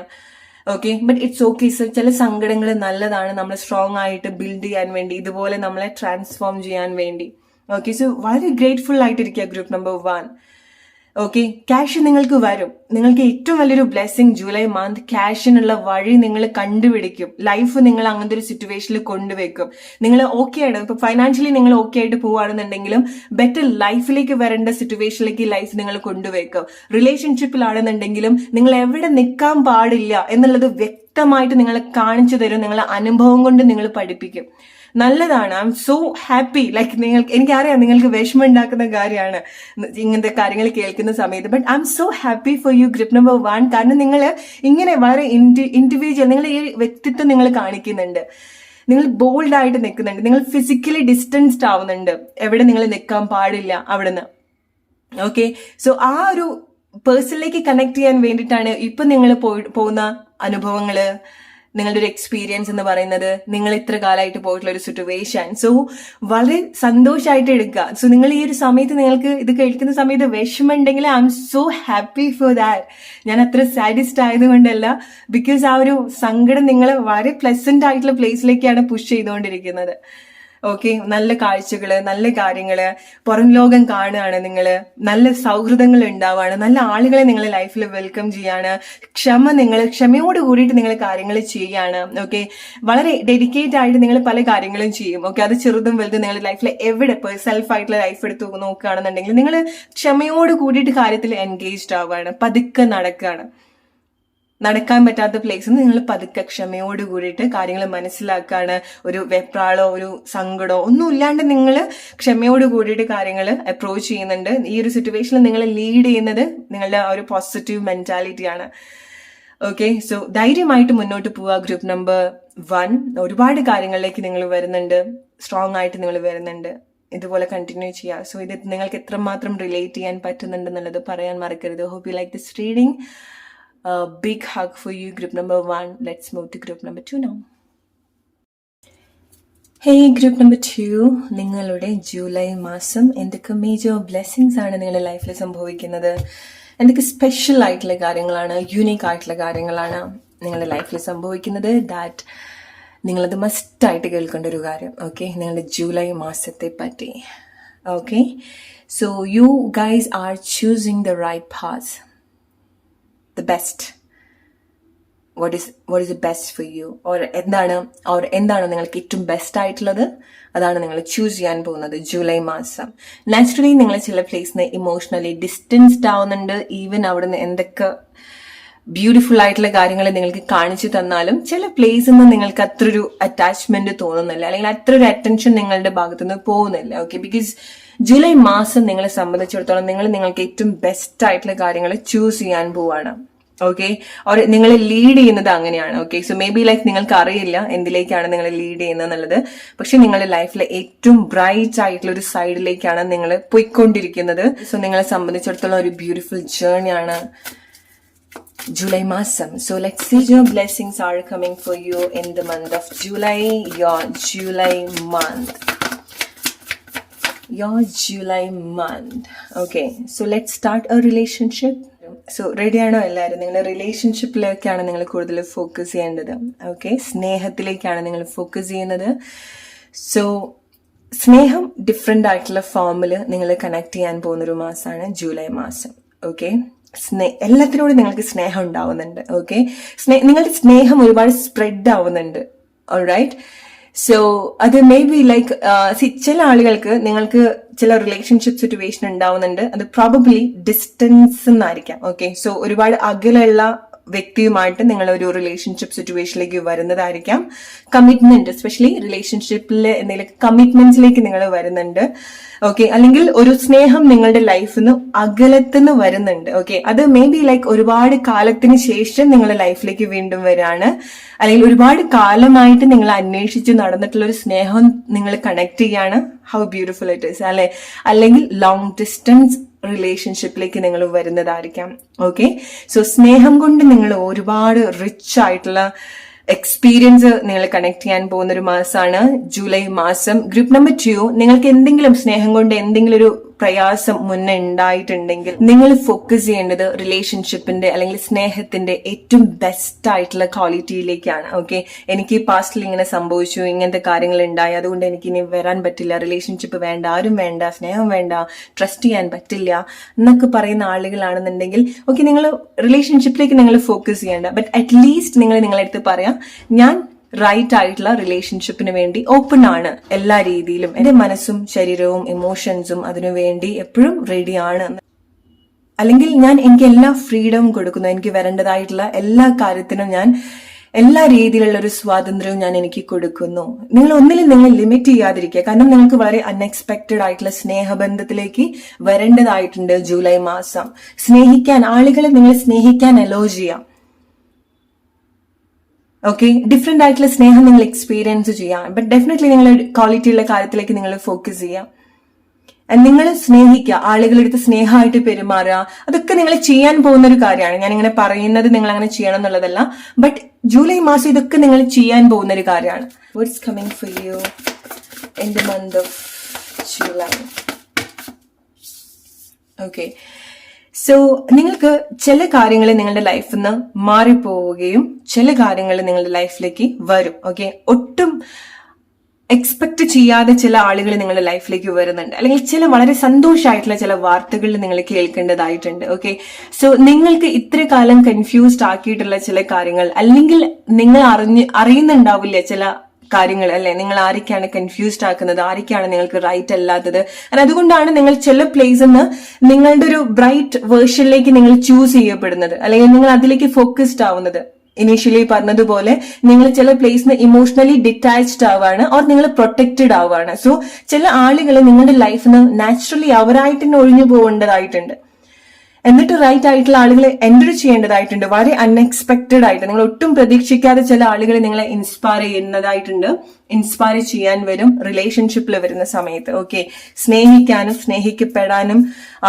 Okay, but it's okay. So ചില സങ്കടങ്ങൾ നല്ലതാണ്, നമ്മൾ സ്ട്രോങ് ആയിട്ട് ബിൽഡ് ചെയ്യാൻ വേണ്ടി, ഇതുപോലെ നമ്മളെ ട്രാൻസ്ഫോം ചെയ്യാൻ വേണ്ടി. ഓക്കെ, സോ വളരെ ഗ്രേറ്റ്ഫുൾ ആയിട്ടിരിക്കുക ഗ്രൂപ്പ് നമ്പർ 1. ഓക്കെ, ക്യാഷ് നിങ്ങൾക്ക് വരും. നിങ്ങൾക്ക് ഏറ്റവും വലിയൊരു ബ്ലെസ്സിങ് ജൂലൈ മന്ത്, ക്യാഷിനുള്ള വഴി നിങ്ങൾ കണ്ടുപിടിക്കും. ലൈഫ് നിങ്ങൾ അങ്ങനത്തെ ഒരു സിറ്റുവേഷനിൽ കൊണ്ടുവെക്കും. നിങ്ങൾ ഓക്കെ ആണ്, ഇപ്പൊ ഫൈനാൻഷ്യലി നിങ്ങൾ ഓക്കെ ആയിട്ട് പോവുകയാണെന്നുണ്ടെങ്കിലും ബെറ്റർ ലൈഫിലേക്ക് വരേണ്ട സിറ്റുവേഷനിലേക്ക് ലൈഫ് നിങ്ങൾ കൊണ്ടുവെക്കും. റിലേഷൻഷിപ്പിലാണെന്നുണ്ടെങ്കിലും നിങ്ങൾ എവിടെ നിൽക്കാൻ പാടില്ല എന്നുള്ളത് വ്യക്തമായിട്ട് നിങ്ങളെ കാണിച്ചു തരും. നിങ്ങളെ അനുഭവം കൊണ്ട് നിങ്ങൾ പഠിപ്പിക്കും. നല്ലതാണ്. I M so happy. Like എനിക്കറിയാം നിങ്ങൾക്ക് വിഷമം ഉണ്ടാക്കുന്ന കാര്യമാണ് ഇങ്ങനത്തെ കാര്യങ്ങൾ കേൾക്കുന്ന സമയത്ത്, but I M so happy for you group number 1. കാരണം നിങ്ങൾ ഇങ്ങനെ വളരെ ഇൻഡിവിജ്വൽ, നിങ്ങൾ ഈ വ്യക്തിത്വം നിങ്ങൾ കാണിക്കുന്നുണ്ട്. നിങ്ങൾ ബോൾഡ് ആയിട്ട് നിൽക്കുന്നുണ്ട്. നിങ്ങൾ ഫിസിക്കലി ഡിസ്റ്റൻസ്ഡ് ആവുന്നുണ്ട്. എവിടെ നിങ്ങൾ നിൽക്കാൻ പാടില്ല അവിടുന്ന്. ഓക്കെ, സോ ആ ഒരു പേഴ്സണിലേക്ക് കണക്ട് ചെയ്യാൻ വേണ്ടിയിട്ടാണ് ഇപ്പൊ നിങ്ങൾ പോകുന്ന അനുഭവങ്ങള്, നിങ്ങളുടെ ഒരു എക്സ്പീരിയൻസ് എന്ന് പറയുന്നത്, നിങ്ങൾ ഇത്ര കാലമായിട്ട് പോയിട്ടുള്ള ഒരു സിറ്റുവേഷൻ. സോ വളരെ സന്തോഷമായിട്ട് എടുക്കുക. സോ നിങ്ങൾ ഈ ഒരു സമയത്ത് നിങ്ങൾക്ക് ഇത് കേൾക്കുന്ന സമയത്ത് വിഷമം ഉണ്ടെങ്കിൽ I M so happy for that. ഞാൻ അത്ര സാറ്റിസ്ഡ് ആയതുകൊണ്ടല്ല, ബിക്കോസ് ആ ഒരു സങ്കടം നിങ്ങൾ വളരെ പ്ലസന്റ് ആയിട്ടുള്ള പ്ലേസിലേക്കാണ് പുഷ് ചെയ്തുകൊണ്ടിരിക്കുന്നത്. ഓക്കെ, നല്ല കാഴ്ചകള്, നല്ല കാര്യങ്ങള്, പുറം ലോകം കാണുകയാണ്, നിങ്ങള് നല്ല സൗഹൃദങ്ങൾ ഉണ്ടാവുകയാണ്, നല്ല ആളുകളെ നിങ്ങൾ ലൈഫിൽ വെൽക്കം ചെയ്യാണ്, ക്ഷമയോട് കൂടിയിട്ട് നിങ്ങൾ കാര്യങ്ങൾ ചെയ്യാണ്. ഓക്കെ, വളരെ ഡെഡിക്കേറ്റ് ആയിട്ട് നിങ്ങൾ പല കാര്യങ്ങളും ചെയ്യും. ഓക്കെ, അത് ചെറുതും വലുതും നിങ്ങളുടെ ലൈഫിൽ എവിടെ സെൽഫ് ആയിട്ടുള്ള ലൈഫ് എടുത്ത് നോക്കുകയാണെന്നുണ്ടെങ്കിൽ നിങ്ങൾ ക്ഷമയോട് കൂടിയിട്ട് കാര്യത്തിൽ എൻഗേജ്ഡ് ആവുകയാണ്, പതുക്കെ നടക്കുകയാണ്. നടക്കാൻ പറ്റാത്ത പ്ലേസിൽ നിങ്ങൾ പതുക്കെ ക്ഷമയോട് കൂടിയിട്ട് കാര്യങ്ങൾ മനസ്സിലാക്കാണ്. ഒരു വെപ്രാളോ ഒരു സങ്കടമോ ഒന്നും ഇല്ലാണ്ട് നിങ്ങൾ ക്ഷമയോട് കൂടിയിട്ട് കാര്യങ്ങൾ അപ്രോച്ച് ചെയ്യുന്നുണ്ട്. ഈ ഒരു സിറ്റുവേഷനിൽ നിങ്ങൾ ലീഡ് ചെയ്യുന്നത് നിങ്ങളുടെ ഒരു പോസിറ്റീവ് മെന്റാലിറ്റിയാണ്. ഓക്കെ, സോ ധൈര്യമായിട്ട് മുന്നോട്ട് പോവുക ഗ്രൂപ്പ് നമ്പർ 1. ഒരുപാട് കാര്യങ്ങളിലേക്ക് നിങ്ങൾ വരുന്നുണ്ട്, സ്ട്രോങ് ആയിട്ട് നിങ്ങൾ വരുന്നുണ്ട്. ഇതുപോലെ കണ്ടിന്യൂ ചെയ്യുക. സോ ഇത് നിങ്ങൾക്ക് എത്രമാത്രം റിലേറ്റ് ചെയ്യാൻ പറ്റുന്നുണ്ടെന്നുള്ളത് പറയാൻ മറക്കരുത്. Hope you like this reading. A big hug for you, group number 1. Let's move to group number 2 now. Hey, group number 2. നിങ്ങളുടെ ജൂലൈ മാസം എന്തൊക്കെ മേജർ ബ്ലെസ്സിങ്സ് ആണ് നിങ്ങളുടെ ലൈഫിൽ സംഭവിക്കുന്നത്, എന്തൊക്കെ സ്പെഷ്യൽ ആയിട്ടുള്ള കാര്യങ്ങളാണ്, യൂണീക്ക് ആയിട്ടുള്ള കാര്യങ്ങളാണ് നിങ്ങളുടെ ലൈഫിൽ സംഭവിക്കുന്നത്, ദാറ്റ് നിങ്ങളത് മസ്റ്റായിട്ട് കേൾക്കേണ്ട ഒരു കാര്യം. ഓക്കെ, നിങ്ങളുടെ ജൂലൈ മാസത്തെ പറ്റി. Okay, so you guys are choosing the right path. The best. What is the best for you? എന്താണ് നിങ്ങൾക്ക് ഏറ്റവും ബെസ്റ്റ് ആയിട്ടുള്ളത്, അതാണ് നിങ്ങൾ ചൂസ് ചെയ്യാൻ പോകുന്നത് ജൂലൈ മാസം. നാച്ചുറലി നിങ്ങൾ ചില പ്ലേസിന് ഇമോഷണലി ഡിസ്റ്റൻസ്ഡ് ആവുന്നുണ്ട്. ഈവൻ അവിടുന്ന് എന്തൊക്കെ ബ്യൂട്ടിഫുൾ ആയിട്ടുള്ള കാര്യങ്ങൾ നിങ്ങൾക്ക് കാണിച്ചു തന്നാലും ചില പ്ലേസിൽ നിന്ന് നിങ്ങൾക്ക് അത്രൊരു അറ്റാച്ച്മെന്റ് തോന്നുന്നില്ല, അല്ലെങ്കിൽ അത്രൊരു അറ്റൻഷൻ നിങ്ങളുടെ ഭാഗത്തുനിന്ന് പോകുന്നില്ല. ഓക്കെ, ബിക്കോസ് ജൂലൈ മാസം നിങ്ങളെ സംബന്ധിച്ചിടത്തോളം നിങ്ങൾക്ക് ഏറ്റവും ബെസ്റ്റ് ആയിട്ടുള്ള കാര്യങ്ങൾ ചൂസ് ചെയ്യാൻ പോവാണ്. ഓക്കെ, നിങ്ങളെ ലീഡ് ചെയ്യുന്നത് അങ്ങനെയാണ്. Okay, so maybe like നിങ്ങൾക്ക് അറിയില്ല എന്തിലേക്കാണ് നിങ്ങളെ ലീഡ് ചെയ്യുന്നത് എന്നുള്ളത്, പക്ഷെ നിങ്ങളുടെ ലൈഫിലെ ഏറ്റവും ബ്രൈറ്റ് ആയിട്ടുള്ള ഒരു സൈഡിലേക്കാണ് നിങ്ങൾ പോയിക്കൊണ്ടിരിക്കുന്നത്. സോ നിങ്ങളെ സംബന്ധിച്ചിടത്തോളം ഒരു beautiful ജേർണിയാണ് July masam. So let's see your blessings are coming for you in the month of July, your July month. your July month. Okay, so let's start a relationship. So റെഡിയാണോ എല്ലാവരും? നിങ്ങളുടെ റിലേഷൻഷിപ്പിലേക്കാണ് നിങ്ങൾ കൂടുതൽ focus ചെയ്യേണ്ടത്. Okay, സ്നേഹത്തിലേക്കാണ് നിങ്ങൾ focus ചെയ്യുന്നത്. So സ്നേഹം different ആയിട്ടുള്ള ഫോമിൽ നിങ്ങൾ കണക്ട് ചെയ്യാൻ പോകുന്നൊരു മാസമാണ് ജൂലൈ മാസം. ഓക്കെ, എല്ലാത്തിനോടും നിങ്ങൾക്ക് സ്നേഹം ഉണ്ടാവുന്നുണ്ട്. ഓക്കെ, നിങ്ങളുടെ സ്നേഹം ഒരുപാട് സ്പ്രെഡ് ആവുന്നുണ്ട്. ഓൾറൈറ്റ്, സോ അത് മേ ബി ലൈക്ക് ചില ആളുകൾക്ക് നിങ്ങൾക്ക് ചില റിലേഷൻഷിപ്പ് സിറ്റുവേഷൻ ഉണ്ടാവുന്നുണ്ട്. അത് പ്രോബബ്ലി ഡിസ്റ്റൻസ് എന്നായിരിക്കാം. ഓക്കെ, സോ ഒരുപാട് അകലുള്ള വ്യക്തിയുമായിട്ട് നിങ്ങൾ ഒരു റിലേഷൻഷിപ്പ് സിറ്റുവേഷനിലേക്ക് വരുന്നതായിരിക്കാം. കമ്മിറ്റ്മെന്റ്, എസ്പെഷ്യലി റിലേഷൻഷിപ്പിലെ എന്തെങ്കിലും കമ്മിറ്റ്മെന്റ്സിലേക്ക് നിങ്ങൾ വരുന്നുണ്ട്. ഓക്കെ, അല്ലെങ്കിൽ ഒരു സ്നേഹം നിങ്ങളുടെ ലൈഫിൽ നിന്ന് അകലത്തുനിന്ന് വരുന്നുണ്ട്. ഓക്കെ, അത് മേ ബി ലൈക്ക് ഒരുപാട് കാലത്തിന് ശേഷം നിങ്ങളുടെ ലൈഫിലേക്ക് വീണ്ടും വരികയാണ്, അല്ലെങ്കിൽ ഒരുപാട് കാലമായിട്ട് നിങ്ങൾ അന്വേഷിച്ച് നടന്നിട്ടുള്ള ഒരു സ്നേഹം നിങ്ങൾ കണക്ട് ചെയ്യാണ്. ഹൗ ബ്യൂട്ടിഫുൾ ഇറ്റ് ഈസ് അല്ലെ? അല്ലെങ്കിൽ ലോങ് ഡിസ്റ്റൻസ് റിലേഷൻഷിപ്പിലേക്ക് നിങ്ങൾ വരുന്നതായിരിക്കാം. ഓക്കെ, സോ സ്നേഹം കൊണ്ട് നിങ്ങൾ ഒരുപാട് റിച്ച് ആയിട്ടുള്ള എക്സ്പീരിയൻസ് നിങ്ങൾ കണക്ട് ചെയ്യാൻ പോകുന്ന ഒരു മാസമാണ് ജൂലൈ മാസം. ഗ്രൂപ്പ് നമ്പർ 2, നിങ്ങൾക്ക് എന്തെങ്കിലും സ്നേഹം കൊണ്ട് എന്തെങ്കിലും ഒരു പ്രയാസം മുന്നേ ഉണ്ടായിട്ടുണ്ടെങ്കിൽ നിങ്ങൾ ഫോക്കസ് ചെയ്യേണ്ടത് റിലേഷൻഷിപ്പിന്റെ അല്ലെങ്കിൽ സ്നേഹത്തിന്റെ ഏറ്റവും ബെസ്റ്റ് ആയിട്ടുള്ള ക്വാളിറ്റിയിലേക്കാണ്. ഓക്കെ, എനിക്ക് പാസ്റ്റിൽ ഇങ്ങനെ സംഭവിച്ചു, ഇങ്ങനത്തെ കാര്യങ്ങൾ ഉണ്ടായി, അതുകൊണ്ട് എനിക്ക് ഇനി വരാൻ പറ്റില്ല, റിലേഷൻഷിപ്പ് വേണ്ട, ആരും വേണ്ട, സ്നേഹം വേണ്ട, ട്രസ്റ്റ് ചെയ്യാൻ പറ്റില്ല എന്നൊക്കെ പറയുന്ന ആളുകളാണെന്നുണ്ടെങ്കിൽ ഓക്കെ, നിങ്ങൾ റിലേഷൻഷിപ്പിലേക്ക് നിങ്ങൾ ഫോക്കസ് ചെയ്യേണ്ട. ബട്ട് അറ്റ്ലീസ്റ്റ് നിങ്ങൾ നിങ്ങളടുത്ത് പറയാം, ഞാൻ റൈറ്റ് ആയിട്ടുള്ള റിലേഷൻഷിപ്പിന് വേണ്ടി ഓപ്പൺ ആണ് എല്ലാ രീതിയിലും. എന്റെ മനസ്സും ശരീരവും ഇമോഷൻസും അതിനു വേണ്ടി എപ്പോഴും റെഡിയാണ്. അല്ലെങ്കിൽ ഞാൻ എനിക്ക് എല്ലാ ഫ്രീഡവും കൊടുക്കുന്നു, എനിക്ക് വരേണ്ടതായിട്ടുള്ള എല്ലാ കാര്യത്തിനും ഞാൻ എല്ലാ രീതിയിലുള്ള ഒരു സ്വാതന്ത്ര്യവും ഞാൻ എനിക്ക് കൊടുക്കുന്നു. നിങ്ങൾ ഒന്നിലും നിങ്ങൾ ലിമിറ്റ് ചെയ്യാതിരിക്കുക. കാരണം നിങ്ങൾക്ക് വളരെ അൺഎക്സ്പെക്റ്റഡ് ആയിട്ടുള്ള സ്നേഹബന്ധത്തിലേക്ക് വരേണ്ടതായിട്ടുണ്ട് ജൂലൈ മാസം. സ്നേഹിക്കാൻ, ആളുകളെ നിങ്ങൾ സ്നേഹിക്കാൻ അലോ ചെയ്യാം. ഓക്കെ, ഡിഫറെന്റ് ആയിട്ടുള്ള സ്നേഹം നിങ്ങൾ എക്സ്പീരിയൻസ് ചെയ്യാം. ബട്ട് ഡെഫിനറ്റ്ലി നിങ്ങൾ ക്വാളിറ്റിയുള്ള കാര്യത്തിലേക്ക് നിങ്ങൾ ഫോക്കസ് ചെയ്യാം. നിങ്ങൾ സ്നേഹിക്കുക, ആളുകളുടെ അടുത്ത് സ്നേഹമായിട്ട് പെരുമാറുക, അതൊക്കെ നിങ്ങൾ ചെയ്യാൻ പോകുന്ന ഒരു കാര്യമാണ്. ഞാൻ ഇങ്ങനെ പറയുന്നത് നിങ്ങൾ അങ്ങനെ ചെയ്യണം എന്നുള്ളതല്ല, ബട്ട് ജൂലൈ മാസം ഇതൊക്കെ നിങ്ങൾ ചെയ്യാൻ പോകുന്ന ഒരു കാര്യമാണ്. What's coming for you in the month of July? Okay, so നിങ്ങൾക്ക് ചില കാര്യങ്ങൾ നിങ്ങളുടെ ലൈഫിൽ നിന്ന് മാറിപ്പോവുകയും ചില കാര്യങ്ങൾ നിങ്ങളുടെ ലൈഫിലേക്ക് വരും. ഓക്കെ, ഒട്ടും എക്സ്പെക്ട് ചെയ്യാതെ ചില ആളുകൾ നിങ്ങളുടെ ലൈഫിലേക്ക് വരുന്നുണ്ട്, അല്ലെങ്കിൽ ചില വളരെ സന്തോഷമായിട്ടുള്ള ചില വാർത്തകൾ നിങ്ങൾ കേൾക്കേണ്ടതായിട്ടുണ്ട്. ഓക്കെ, സോ നിങ്ങൾക്ക് ഇത്ര കാലം കൺഫ്യൂസ്ഡ് ആക്കിയിട്ടുള്ള ചില കാര്യങ്ങൾ, അല്ലെങ്കിൽ നിങ്ങൾ അറിയുന്നുണ്ടാവില്ല ചില കാര്യങ്ങൾ അല്ലെ, നിങ്ങൾ ആരൊക്കെയാണ് കൺഫ്യൂസ്ഡ് ആക്കുന്നത്, ആരൊക്കെയാണ് നിങ്ങൾക്ക് റൈറ്റ് അല്ലാത്തത്. അതുകൊണ്ടാണ് നിങ്ങൾ ചില പ്ലേസിൽ നിന്ന് നിങ്ങളുടെ ഒരു ബ്രൈറ്റ് വേർഷനിലേക്ക് നിങ്ങൾ ചൂസ് ചെയ്യപ്പെടുന്നത്, അല്ലെങ്കിൽ നിങ്ങൾ അതിലേക്ക് ഫോക്കസ്ഡ് ആവുന്നത്. ഇനീഷ്യലി പറഞ്ഞതുപോലെ നിങ്ങൾ ചില പ്ലേസിന് ഇമോഷണലി ഡിറ്റാച്ച്ഡ് ആവാണ്, ഓർ നിങ്ങൾ പ്രൊട്ടക്റ്റഡ് ആവാണ്. സോ ചില ആളുകൾ നിങ്ങളുടെ ലൈഫിൽ നിന്ന് നാച്ചുറലി അവരായിട്ട് തന്നെ ഒഴിഞ്ഞു പോകേണ്ടതായിട്ടുണ്ട്. എന്നിട്ട് റൈറ്റ് ആയിട്ടുള്ള ആളുകളെ എൻറ്റർ ചെയ്യേണ്ടതായിട്ടുണ്ട്. വളരെ അൺഎക്സ്പെക്റ്റഡ് ആയിട്ട് നിങ്ങൾ ഒട്ടും പ്രതീക്ഷിക്കാതെ ചില ആളുകളെ നിങ്ങളെ ഇൻസ്പയർ ചെയ്യുന്നതായിട്ടുണ്ട്. ഇൻസ്പയർ ചെയ്യാൻ വരും റിലേഷൻഷിപ്പിൽ വരുന്ന സമയത്ത്. ഓക്കെ, സ്നേഹിക്കാനും സ്നേഹിക്കപ്പെടാനും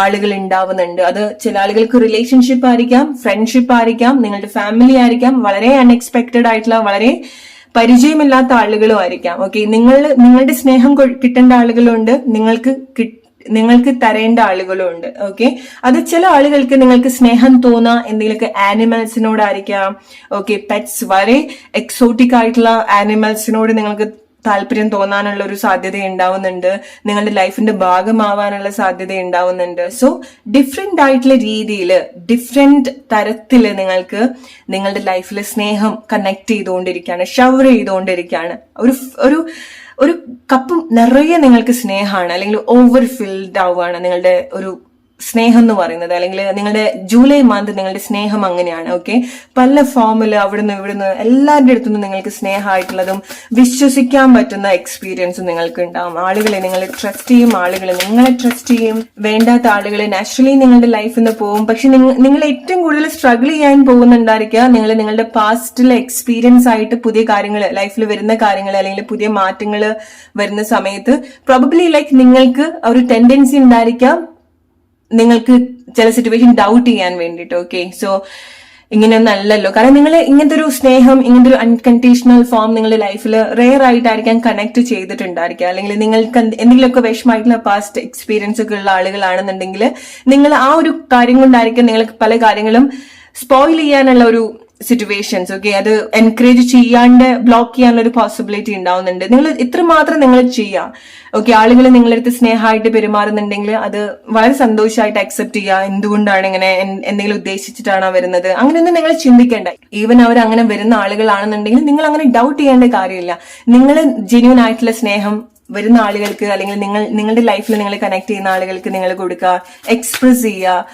ആളുകൾ ഉണ്ടാവുന്നുണ്ട്. അത് ചില ആളുകൾക്ക് റിലേഷൻഷിപ്പ് ആയിരിക്കാം, ഫ്രണ്ട്ഷിപ്പ് ആയിരിക്കാം, നിങ്ങളുടെ ഫാമിലി ആയിരിക്കാം, വളരെ അൺഎക്സ്പെക്റ്റഡ് ആയിട്ടുള്ള വളരെ പരിചയമില്ലാത്ത ആളുകളും ആയിരിക്കാം. ഓക്കെ, നിങ്ങളുടെ സ്നേഹം കിട്ടേണ്ട ആളുകളുണ്ട്, നിങ്ങൾക്ക് തരേണ്ട ആളുകളും ഉണ്ട്. ഓക്കെ, അത് ചില ആളുകൾക്ക് നിങ്ങൾക്ക് സ്നേഹം തോന്നാ എന്തെങ്കിലുമൊക്കെ ആനിമൽസിനോടായിരിക്കാം. ഓക്കെ, പെറ്റ്സ്, വളരെ എക്സോട്ടിക് ആയിട്ടുള്ള ആനിമൽസിനോട് നിങ്ങൾക്ക് താല്പര്യം തോന്നാനുള്ള ഒരു സാധ്യത ഉണ്ടാവുന്നുണ്ട്, നിങ്ങളുടെ ലൈഫിന്റെ ഭാഗമാവാനുള്ള സാധ്യത ഉണ്ടാവുന്നുണ്ട്. സോ ഡിഫറെന്റ് ആയിട്ടുള്ള രീതിയിൽ, ഡിഫറെന്റ് തരത്തില് നിങ്ങൾക്ക് നിങ്ങളുടെ ലൈഫിൽ സ്നേഹം കണക്ട് ചെയ്തുകൊണ്ടിരിക്കുകയാണ്, ഷവർ ചെയ്തുകൊണ്ടിരിക്കുകയാണ്. ഒരു കപ്പ് നിറയെ നിങ്ങൾക്ക് സ്നേഹമാണ്, അല്ലെങ്കിൽ ഓവർ ഫിൽഡ് ആവുകയാണ് നിങ്ങളുടെ ഒരു സ്നേഹം എന്ന് പറയുന്നത്. അല്ലെങ്കിൽ നിങ്ങളുടെ ജൂലൈ മന്ത് നിങ്ങളുടെ സ്നേഹം അങ്ങനെയാണ്. ഓക്കെ, പല ഫോമില് അവിടുന്ന് ഇവിടുന്ന് എല്ലാവരുടെ അടുത്തുനിന്ന് നിങ്ങൾക്ക് സ്നേഹമായിട്ടുള്ളതും വിശ്വസിക്കാൻ പറ്റുന്ന എക്സ്പീരിയൻസും നിങ്ങൾക്ക് ഉണ്ടാവും. ആളുകളെ നിങ്ങൾ ട്രസ്റ്റ് ചെയ്യും, ആളുകളെ നിങ്ങളെ ട്രസ്റ്റ് ചെയ്യും. വേണ്ടാത്ത ആളുകളെ നാച്ചുറലി നിങ്ങളുടെ ലൈഫിൽ നിന്ന് പോകും. പക്ഷെ നിങ്ങൾ ഏറ്റവും കൂടുതൽ സ്ട്രഗിൾ ചെയ്യാൻ പോകുന്നുണ്ടായിരിക്കുക നിങ്ങളുടെ പാസ്റ്റിലെ എക്സ്പീരിയൻസ് ആയിട്ട് പുതിയ കാര്യങ്ങൾ ലൈഫിൽ വരുന്ന കാര്യങ്ങൾ, അല്ലെങ്കിൽ പുതിയ മാറ്റങ്ങൾ വരുന്ന സമയത്ത് പ്രോബബ്ലി ലൈക്ക് നിങ്ങൾക്ക് ഒരു ടെൻഡൻസി ഉണ്ടായിരിക്കാം നിങ്ങൾക്ക് ചില സിറ്റുവേഷൻ ഡൗട്ട് ചെയ്യാൻ വേണ്ടിയിട്ട്. ഓക്കെ, സോ ഇങ്ങനെയൊന്നും അല്ലല്ലോ. കാരണം നിങ്ങൾ ഇങ്ങനത്തെ ഒരു സ്നേഹം, ഇങ്ങനത്തെ ഒരു അൺകണ്ടീഷണൽ ഫോം നിങ്ങളുടെ ലൈഫിൽ റെയർ ആയിട്ടായിരിക്കാം കണക്ട് ചെയ്തിട്ടുണ്ടായിരിക്കുക. അല്ലെങ്കിൽ നിങ്ങൾക്ക് എന്തെങ്കിലുമൊക്കെ വിഷമമായിട്ടുള്ള പാസ്റ്റ് എക്സ്പീരിയൻസ് ഒക്കെ ഉള്ള ആളുകളാണെന്നുണ്ടെങ്കിൽ നിങ്ങൾ ആ ഒരു കാര്യം കൊണ്ടായിരിക്കും നിങ്ങൾക്ക് പല കാര്യങ്ങളും സ്പോയിൽ ചെയ്യാനുള്ള ഒരു സിറ്റുവേഷൻസ്, ഓക്കെ, അത് എൻകറേജ് ചെയ്യാണ്ട് ബ്ലോക്ക് ചെയ്യാനുള്ള ഒരു പോസിബിലിറ്റി ഉണ്ടാവുന്നുണ്ട്. നിങ്ങൾ ഇത്രമാത്രം നിങ്ങൾ ചെയ്യുക, ഓക്കെ. ആളുകൾ നിങ്ങളടുത്ത് സ്നേഹമായിട്ട് പെരുമാറുന്നുണ്ടെങ്കിൽ അത് വളരെ സന്തോഷമായിട്ട് അക്സെപ്റ്റ് ചെയ്യുക. എന്തുകൊണ്ടാണ് ഇങ്ങനെ, എന്തെങ്കിലും ഉദ്ദേശിച്ചിട്ടാണോ വരുന്നത്, അങ്ങനെയൊന്നും നിങ്ങൾ ചിന്തിക്കേണ്ട. ഈവൻ അവർ അങ്ങനെ വരുന്ന ആളുകളാണെന്നുണ്ടെങ്കിൽ നിങ്ങൾ അങ്ങനെ ഡൗട്ട് ചെയ്യേണ്ട കാര്യമില്ല. നിങ്ങൾ ജെന്യൂൻ ആയിട്ടുള്ള സ്നേഹം വരുന്ന ആളുകൾക്ക്, അല്ലെങ്കിൽ നിങ്ങളുടെ ലൈഫിൽ നിങ്ങൾ കണക്ട് ചെയ്യുന്ന ആളുകൾക്ക് നിങ്ങൾ കൊടുക്കുക, എക്സ്പ്രസ് ചെയ്യുക.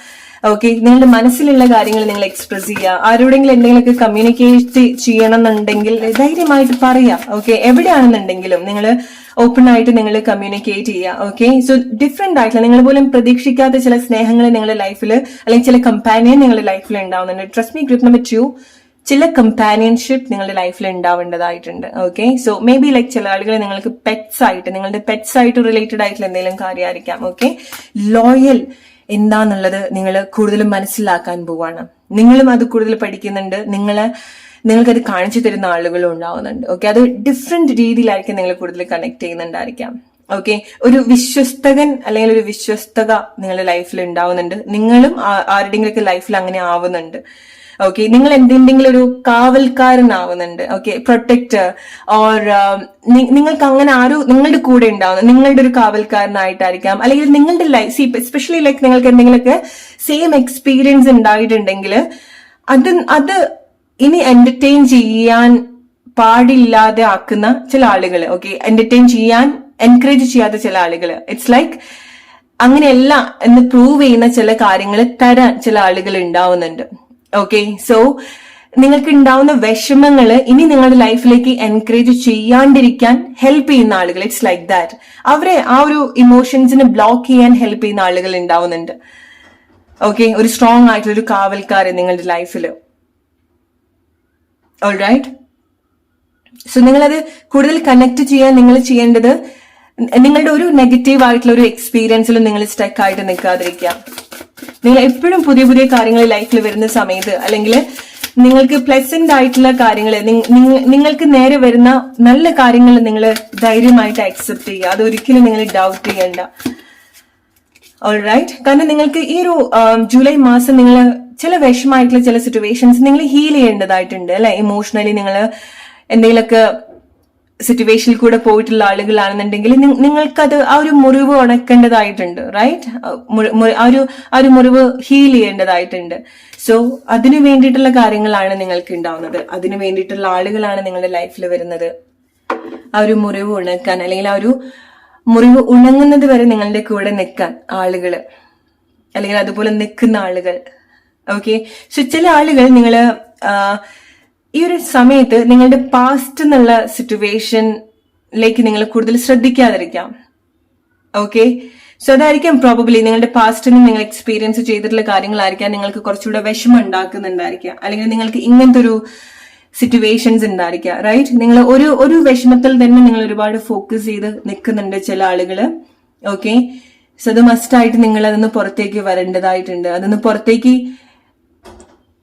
ഓക്കെ, നിങ്ങളുടെ മനസ്സിലുള്ള കാര്യങ്ങൾ നിങ്ങൾ എക്സ്പ്രസ് ചെയ്യുക. ആരോടെങ്കിലും എന്തെങ്കിലുമൊക്കെ കമ്മ്യൂണിക്കേറ്റ് ചെയ്യണം എന്നുണ്ടെങ്കിൽ ധൈര്യമായിട്ട് പറയാം. ഓക്കെ, എവിടെയാണെന്നുണ്ടെങ്കിലും നിങ്ങൾ ഓപ്പൺ ആയിട്ട് നിങ്ങൾ കമ്മ്യൂണിക്കേറ്റ് ചെയ്യുക. ഓക്കെ, സോ ഡിഫറെന്റ് ആയിട്ടുള്ള, നിങ്ങൾ പോലും പ്രതീക്ഷിക്കാത്ത ചില സ്നേഹങ്ങൾ നിങ്ങളുടെ ലൈഫിൽ, അല്ലെങ്കിൽ ചില കമ്പാനിയൻ നിങ്ങളുടെ ലൈഫിൽ ഉണ്ടാവുന്നുണ്ട്. ട്രസ്റ്റ് മീ, ഗ്രൂപ്പ് നമ്പർ 2, ചില കമ്പാനിയൻഷിപ്പ് നിങ്ങളുടെ ലൈഫിൽ ഉണ്ടാവേണ്ടതായിട്ടുണ്ട്. Okay, so maybe like ചില ആളുകൾ നിങ്ങൾക്ക് പെറ്റ്സ് ആയിട്ട്, നിങ്ങളുടെ പെറ്റ്സ് ആയിട്ട് റിലേറ്റഡ് ആയിട്ടുള്ള എന്തെങ്കിലും കാര്യമായിരിക്കാം. ഓക്കെ, ലോയൽ എന്താന്നുള്ളത് നിങ്ങൾ കൂടുതലും മനസ്സിലാക്കാൻ പോവാണ്. നിങ്ങളും അത് കൂടുതൽ പഠിക്കുന്നുണ്ട്. നിങ്ങൾക്കത് കാണിച്ചു തരുന്ന ആളുകളും ഉണ്ടാവുന്നുണ്ട്. ഓക്കെ, അത് ഡിഫറെന്റ് രീതിയിലായിരിക്കും നിങ്ങൾ കൂടുതൽ കണക്ട് ചെയ്യുന്നുണ്ടായിരിക്കാം. ഓക്കെ, ഒരു വിശ്വസ്തകൻ അല്ലെങ്കിൽ ഒരു വിശ്വസ്തത നിങ്ങളുടെ ലൈഫിൽ ഉണ്ടാവുന്നുണ്ട്. നിങ്ങളും ആരുടെയെങ്കിലൊക്കെ ലൈഫിൽ അങ്ങനെ ആവുന്നുണ്ട്. ഓക്കെ, നിങ്ങൾ എന്തെങ്കിലും ഒരു കാവൽക്കാരനാവുന്നുണ്ട്. ഓക്കെ, പ്രൊട്ടക്ടർ ഓർ നിങ്ങൾക്ക് അങ്ങനെ നിങ്ങളുടെ കൂടെ ഉണ്ടാവുന്ന, നിങ്ങളുടെ ഒരു കാവൽക്കാരനായിട്ടായിരിക്കാം. അല്ലെങ്കിൽ നിങ്ങളുടെ ലൈഫ്, എസ്പെഷ്യലി ലൈക്ക് നിങ്ങൾക്ക് എന്തെങ്കിലുമൊക്കെ സെയിം എക്സ്പീരിയൻസ് ഉണ്ടായിട്ടുണ്ടെങ്കിൽ അത് ഇനി എന്റർടൈൻ ചെയ്യാൻ പാടില്ലാതെ ആക്കുന്ന ചില ആളുകൾ, ഓക്കെ, എന്റർടൈൻ ചെയ്യാൻ എൻകറേജ് ചെയ്യാത്ത ചില ആളുകൾ, ഇറ്റ്സ് ലൈക്ക് അങ്ങനെയല്ല എന്ന് പ്രൂവ് ചെയ്യുന്ന ചില കാര്യങ്ങൾ തരാൻ ചില ആളുകൾ ഉണ്ടാവുന്നുണ്ട്. ഓക്കെ, സോ നിങ്ങൾക്ക് ഉണ്ടാവുന്ന വിഷമങ്ങൾ ഇനി നിങ്ങളുടെ ലൈഫിലേക്ക് എൻകറേജ് ചെയ്യാണ്ടിരിക്കാൻ ഹെൽപ്പ് ചെയ്യുന്ന ആളുകൾ, ഇറ്റ്സ് ലൈക്ക് ദാറ്റ്. അവരെ ആ ഒരു ഇമോഷൻസിനെ ബ്ലോക്ക് ചെയ്യാൻ ഹെൽപ്പ് ചെയ്യുന്ന ആളുകൾ ഉണ്ടാവുന്നുണ്ട്. ഓക്കെ, ഒരു സ്ട്രോങ് ആയിട്ടുള്ള ഒരു കാവൽക്കാരൻ നിങ്ങളുടെ ലൈഫിൽ. ഓൾറൈറ്റ്, സോ നിങ്ങളത് കൂടുതൽ കണക്ട് ചെയ്യാൻ നിങ്ങൾ ചെയ്യേണ്ടത്, നിങ്ങളുടെ ഒരു നെഗറ്റീവ് ആയിട്ടുള്ള ഒരു എക്സ്പീരിയൻസിലും നിങ്ങൾ സ്റ്റക്ക് ആയിട്ട് നിൽക്കാതിരിക്കുക. നിങ്ങൾ എപ്പോഴും പുതിയ പുതിയ കാര്യങ്ങൾ ലൈഫിൽ വരുന്ന സമയത്ത്, അല്ലെങ്കിൽ നിങ്ങൾക്ക് പ്ലസന്റ് ആയിട്ടുള്ള കാര്യങ്ങൾ, നിങ്ങൾക്ക് നേരെ വരുന്ന നല്ല കാര്യങ്ങൾ നിങ്ങൾ ധൈര്യമായിട്ട് അക്സെപ്റ്റ് ചെയ്യുക. അതൊരിക്കലും നിങ്ങൾ ഡൗട്ട് ചെയ്യണ്ട. ഓൾറൈറ്റ്, കാരണം നിങ്ങൾക്ക് ഈ ഒരു ജൂലൈ മാസം നിങ്ങൾ ചില വിഷമമായിട്ടുള്ള ചില സിറ്റുവേഷൻസ് നിങ്ങൾ ഹീൽ ചെയ്യേണ്ടതായിട്ടുണ്ട്, അല്ലെ. ഇമോഷണലി നിങ്ങൾ എന്തെങ്കിലുമൊക്കെ സിറ്റുവേഷനിൽ കൂടെ പോയിട്ടുള്ള ആളുകളാണെന്നുണ്ടെങ്കിൽ നിങ്ങൾക്കത് ആ ഒരു മുറിവ് ഉണക്കേണ്ടതായിട്ടുണ്ട്, റൈറ്റ്. ആ ഒരു മുറിവ് ഹീൽ ചെയ്യേണ്ടതായിട്ടുണ്ട്. സോ അതിനു വേണ്ടിയിട്ടുള്ള കാര്യങ്ങളാണ് നിങ്ങൾക്ക് ഉണ്ടാവുന്നത്. അതിനു വേണ്ടിയിട്ടുള്ള ആളുകളാണ് നിങ്ങളുടെ ലൈഫിൽ വരുന്നത്. ആ ഒരു മുറിവ് ഉണക്കാൻ, അല്ലെങ്കിൽ ആ ഒരു മുറിവ് ഉണങ്ങുന്നത് വരെ നിങ്ങളുടെ കൂടെ നിൽക്കാൻ ആളുകള്, അല്ലെങ്കിൽ അതുപോലെ നിൽക്കുന്ന ആളുകൾ. ഓക്കെ, സോ ചില ആളുകൾ നിങ്ങള് ഈ ഒരു സമയത്ത് നിങ്ങളുടെ പാസ്റ്റ് എന്നുള്ള സിറ്റുവേഷനിലേക്ക് നിങ്ങൾ കൂടുതൽ ശ്രദ്ധിക്കാതിരിക്കാം. ഓക്കെ, സോ അതായിരിക്കാം പ്രോബബ്ലി നിങ്ങളുടെ പാസ്റ്റിന് നിങ്ങൾ എക്സ്പീരിയൻസ് ചെയ്തിട്ടുള്ള കാര്യങ്ങളായിരിക്കാം നിങ്ങൾക്ക് കുറച്ചുകൂടെ വിഷമം ഉണ്ടാക്കുന്നുണ്ടായിരിക്കാം, അല്ലെങ്കിൽ നിങ്ങൾക്ക് ഇങ്ങനത്തെ ഒരു സിറ്റുവേഷൻസ് ഉണ്ടായിരിക്കുക, റൈറ്റ്. നിങ്ങൾ ഒരു വിഷമത്തിൽ തന്നെ നിങ്ങൾ ഒരുപാട് ഫോക്കസ് ചെയ്ത് നിൽക്കുന്നുണ്ട് ചില ആളുകള്. ഓക്കെ, സോ അത് മസ്റ്റായിട്ട് നിങ്ങൾ അതൊന്ന് പുറത്തേക്ക് വരേണ്ടതായിട്ടുണ്ട്. അതൊന്ന് പുറത്തേക്ക്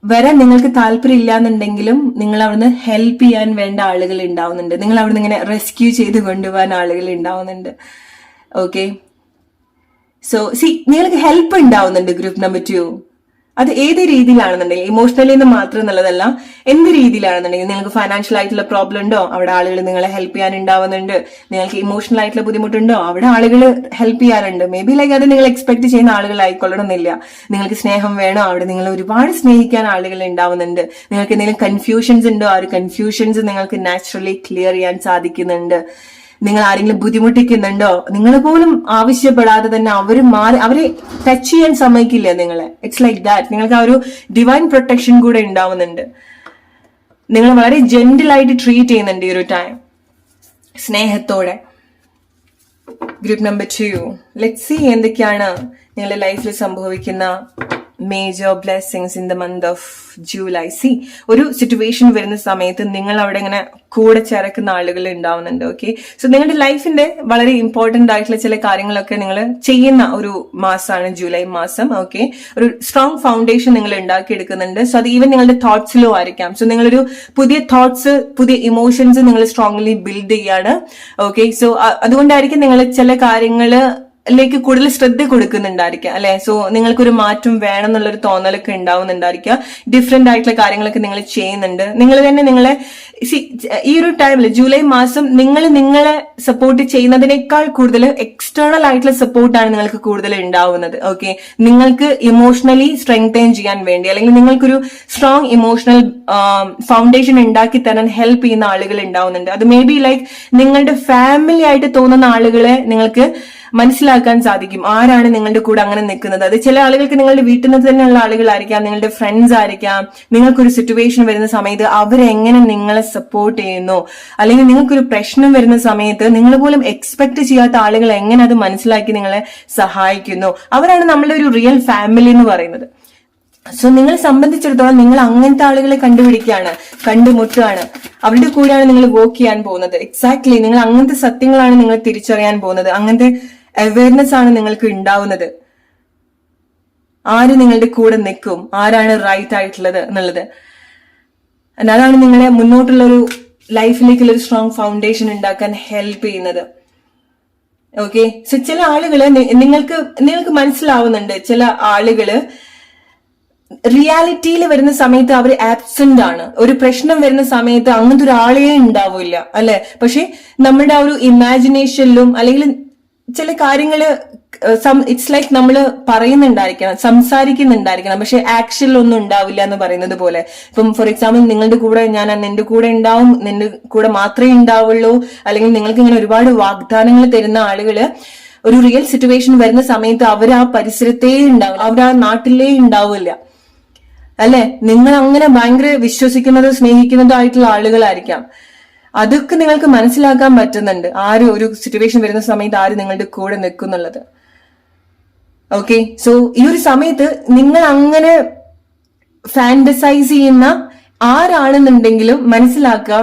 വരാൻ നിങ്ങൾക്ക് താല്പര്യം ഇല്ലാന്നുണ്ടെങ്കിലും നിങ്ങൾ അവിടുന്ന് ഹെൽപ്പ് ചെയ്യാൻ വേണ്ട ആളുകൾ ഉണ്ടാവുന്നുണ്ട്. നിങ്ങൾ അവിടുന്ന് ഇങ്ങനെ റെസ്ക്യൂ ചെയ്ത് കൊണ്ടുപോകാൻ ആളുകൾ ഉണ്ടാവുന്നുണ്ട്. ഓക്കെ, സോ നിങ്ങൾക്ക് ഹെൽപ്പ് ഉണ്ടാവുന്നുണ്ട് ഗ്രൂപ്പ് നമ്പർ 2. അത് ഏത് രീതിയിലാണെന്നുണ്ടെങ്കിൽ, ഇമോഷണലി എന്ന് മാത്രം എന്നുള്ളതല്ല, എന്ത് രീതിയിലാണെന്നുണ്ടെങ്കിൽ, നിങ്ങൾക്ക് ഫൈനാൻഷ്യൽ ആയിട്ടുള്ള പ്രോബ്ലം ഉണ്ടോ, അവിടെ ആളുകൾ നിങ്ങളെ ഹെൽപ്പ് ചെയ്യാൻ ഉണ്ടാവുന്നുണ്ട്. നിങ്ങൾക്ക് ഇമോഷണൽ ആയിട്ടുള്ള ബുദ്ധിമുട്ടുണ്ടോ, അവിടെ ആളുകൾ ഹെൽപ്പ് ചെയ്യാറുണ്ട്. മേ ബി ലൈക്ക് അത് നിങ്ങൾ എക്സ്പെക്ട് ചെയ്യുന്ന ആളുകളായിക്കൊള്ളണമെന്നില്ല. നിങ്ങൾക്ക് സ്നേഹം വേണോ, അവിടെ നിങ്ങൾ ഒരുപാട് സ്നേഹിക്കാൻ ആളുകൾ ഉണ്ടാവുന്നുണ്ട്. നിങ്ങൾക്ക് എന്തെങ്കിലും കൺഫ്യൂഷൻസ് ഉണ്ടോ, ആ ഒരു കൺഫ്യൂഷൻസ് നിങ്ങൾക്ക് നാച്ചുറലി ക്ലിയർ ചെയ്യാൻ സാധിക്കുന്നുണ്ട്. നിങ്ങൾ ആരെങ്കിലും ബുദ്ധിമുട്ടിക്കുന്നുണ്ടോ, നിങ്ങൾ പോലും ആവശ്യപ്പെടാതെ തന്നെ അവരെ ടച്ച് ചെയ്യാൻ സമ്മതിക്കില്ല നിങ്ങളെ. It's like that. നിങ്ങൾക്ക് ആ ഒരു ഡിവൈൻ പ്രൊട്ടക്ഷൻ കൂടെ ഉണ്ടാവുന്നുണ്ട്. നിങ്ങൾ വളരെ ജെന്റിലായിട്ട് ട്രീറ്റ് ചെയ്യുന്നുണ്ട് ഈ ഒരു ടൈം, സ്നേഹത്തോടെ. ഗ്രൂപ്പ് നമ്പർ 2, ലെറ്റ്സ് സീ എന്തൊക്കെയാണ് നിങ്ങളുടെ ലൈഫിൽ സംഭവിക്കുന്ന major blessings in the month of July. ഒരു സിറ്റുവേഷൻ വരുന്ന സമയത്ത് നിങ്ങൾ അവിടെ ഇങ്ങനെ കൂടെ ചേർക്കുന്ന ആളുകൾ ഉണ്ടാവുന്നുണ്ട്. ഓക്കെ, സോ നിങ്ങളുടെ ലൈഫിന്റെ വളരെ ഇമ്പോർട്ടന്റ് ആയിട്ടുള്ള ചില കാര്യങ്ങളൊക്കെ നിങ്ങൾ ചെയ്യുന്ന ഒരു മാസമാണ് ജൂലൈ മാസം. ഓക്കെ, ഒരു സ്ട്രോങ് ഫൗണ്ടേഷൻ നിങ്ങൾ ഉണ്ടാക്കിയെടുക്കുന്നുണ്ട്. സോ അത് ഈവൻ നിങ്ങളുടെ തോട്ട്സിലോ ആയിരിക്കാം. സോ നിങ്ങളൊരു പുതിയ തോട്ട്സ്, പുതിയ ഇമോഷൻസ് നിങ്ങൾ സ്ട്രോങ്ലി ബിൽഡ് ചെയ്യാണ്. ഓക്കെ, സോ അതുകൊണ്ടായിരിക്കും നിങ്ങൾ ചില കാര്യങ്ങളിലേക്ക് കൂടുതൽ ശ്രദ്ധ കൊടുക്കുന്നുണ്ടായിരിക്കുക, അല്ലെ? സോ നിങ്ങൾക്കൊരു മാറ്റം വേണം എന്നുള്ളൊരു തോന്നലൊക്കെ ഉണ്ടാവുന്നുണ്ടായിരിക്കുക. ഡിഫറെന്റ് ആയിട്ടുള്ള കാര്യങ്ങളൊക്കെ നിങ്ങൾ ചെയ്യുന്നുണ്ട്. നിങ്ങൾ തന്നെ നിങ്ങളെ ഈ ഒരു ടൈമിൽ ജൂലൈ മാസം നിങ്ങളെ സപ്പോർട്ട് ചെയ്യുന്നതിനേക്കാൾ കൂടുതൽ എക്സ്റ്റേണൽ ആയിട്ടുള്ള സപ്പോർട്ടാണ് നിങ്ങൾക്ക് കൂടുതൽ ഉണ്ടാവുന്നത്. ഓക്കെ, നിങ്ങൾക്ക് ഇമോഷണലി സ്ട്രെങ്തൻ ചെയ്യാൻ വേണ്ടി, അല്ലെങ്കിൽ നിങ്ങൾക്കൊരു സ്ട്രോങ് ഇമോഷണൽ ഫൗണ്ടേഷൻ ഉണ്ടാക്കി തരാൻ ഹെൽപ്പ് ചെയ്യുന്ന ആളുകൾ ഉണ്ടാവുന്നുണ്ട്. അത് മേ ബി ലൈക്ക് നിങ്ങളുടെ ഫാമിലി ആയിട്ട് തോന്നുന്ന ആളുകളെ നിങ്ങൾക്ക് മനസ്സിലാക്കാൻ സാധിക്കും ആരാണ് നിങ്ങളുടെ കൂടെ അങ്ങനെ നിൽക്കുന്നത്. അത് ചില ആളുകൾക്ക് നിങ്ങളുടെ വീട്ടിൽ നിന്ന് തന്നെയുള്ള ആളുകളായിരിക്കാം, നിങ്ങളുടെ ഫ്രണ്ട്സ് ആയിരിക്കാം. നിങ്ങൾക്കൊരു സിറ്റുവേഷൻ വരുന്ന സമയത്ത് അവരെങ്ങനെ നിങ്ങളെ സപ്പോർട്ട് ചെയ്യുന്നു, അല്ലെങ്കിൽ നിങ്ങൾക്കൊരു പ്രശ്നം വരുന്ന സമയത്ത് നിങ്ങൾ പോലും എക്സ്പെക്ട് ചെയ്യാത്ത ആളുകൾ എങ്ങനെ അത് മനസ്സിലാക്കി നിങ്ങളെ സഹായിക്കുന്നു. അവരാണ് നമ്മളുടെ ഒരു റിയൽ ഫാമിലി എന്ന് പറയുന്നത്. സോ നിങ്ങളെ സംബന്ധിച്ചിടത്തോളം നിങ്ങൾ അങ്ങനത്തെ ആളുകളെ കണ്ടുമുട്ടുകയാണ്, അവരുടെ കൂടെയാണ് നിങ്ങൾ വർക്ക് ചെയ്യാൻ പോകുന്നത്. എക്സാക്ട്ലി, നിങ്ങൾ അങ്ങനത്തെ സത്യങ്ങളാണ് നിങ്ങൾ തിരിച്ചറിയാൻ പോകുന്നത്. അങ്ങനത്തെ അവയർനെസ് ആണ് നിങ്ങൾക്ക് ഉണ്ടാവുന്നത്. ആര് നിങ്ങളുടെ കൂടെ നിൽക്കും, ആരാണ് റൈറ്റ് ആയിട്ടുള്ളത് എന്നുള്ളത്. അതാണ് നിങ്ങളെ മുന്നോട്ടുള്ള ഒരു ലൈഫിലേക്കുള്ള ഒരു സ്ട്രോങ് ഫൗണ്ടേഷൻ ഉണ്ടാക്കാൻ ഹെൽപ്പ് ചെയ്യുന്നത്. ഓക്കെ, സോ ചില ആളുകള് നിങ്ങൾക്ക് മനസ്സിലാവുന്നുണ്ട്, ചില ആളുകള് റിയാലിറ്റിയിൽ വരുന്ന സമയത്ത് അവർ ആബ്സെന്റ് ആണ്. ഒരു പ്രശ്നം വരുന്ന സമയത്ത് അങ്ങനത്തെ ഒരാളേ ഉണ്ടാവില്ല, അല്ലെ? പക്ഷെ നമ്മുടെ ആ ഒരു ഇമാജിനേഷനിലും അല്ലെങ്കിൽ ചില കാര്യങ്ങള് ഇറ്റ്സ് ലൈക്ക് നമ്മൾ പറയുന്നുണ്ടായിരിക്കണം, സംസാരിക്കുന്നുണ്ടായിരിക്കണം, പക്ഷെ ആക്ഷനിൽ ഒന്നും ഉണ്ടാവില്ല എന്ന് പറയുന്നത് പോലെ. ഇപ്പം ഫോർ എക്സാമ്പിൾ, നിങ്ങളുടെ കൂടെ ഞാൻ നിന്റെ കൂടെ ഉണ്ടാവും, നിന്റെ കൂടെ മാത്രമേ ഉണ്ടാവുള്ളൂ, അല്ലെങ്കിൽ നിങ്ങൾക്ക് ഇങ്ങനെ ഒരുപാട് വാഗ്ദാനങ്ങൾ തരുന്ന ആളുകള് ഒരു റിയൽ സിറ്റുവേഷൻ വരുന്ന സമയത്ത് അവർ ആ പരിസരത്തേ ഉണ്ടാവില്ല, അവർ ആ നാട്ടിലേ ഉണ്ടാവില്ല, അല്ലെ? നിങ്ങൾ അങ്ങനെ ഭയങ്കര വിശ്വസിക്കുന്നതോ സ്നേഹിക്കുന്നതോ ആയിട്ടുള്ള ആളുകളായിരിക്കാം. അതൊക്കെ നിങ്ങൾക്ക് മനസ്സിലാക്കാൻ പറ്റുന്നുണ്ട്, ആര് ഒരു സിറ്റുവേഷൻ വരുന്ന സമയത്ത് ആര് നിങ്ങളുടെ കൂടെ നിൽക്കുന്നുള്ളത്. ഓക്കെ, സോ ഈ ഒരു സമയത്ത് നിങ്ങൾ അങ്ങനെ ഫാന്റസൈസ് ചെയ്യുന്ന ആരാണെന്നുണ്ടെങ്കിലും മനസ്സിലാക്കുക,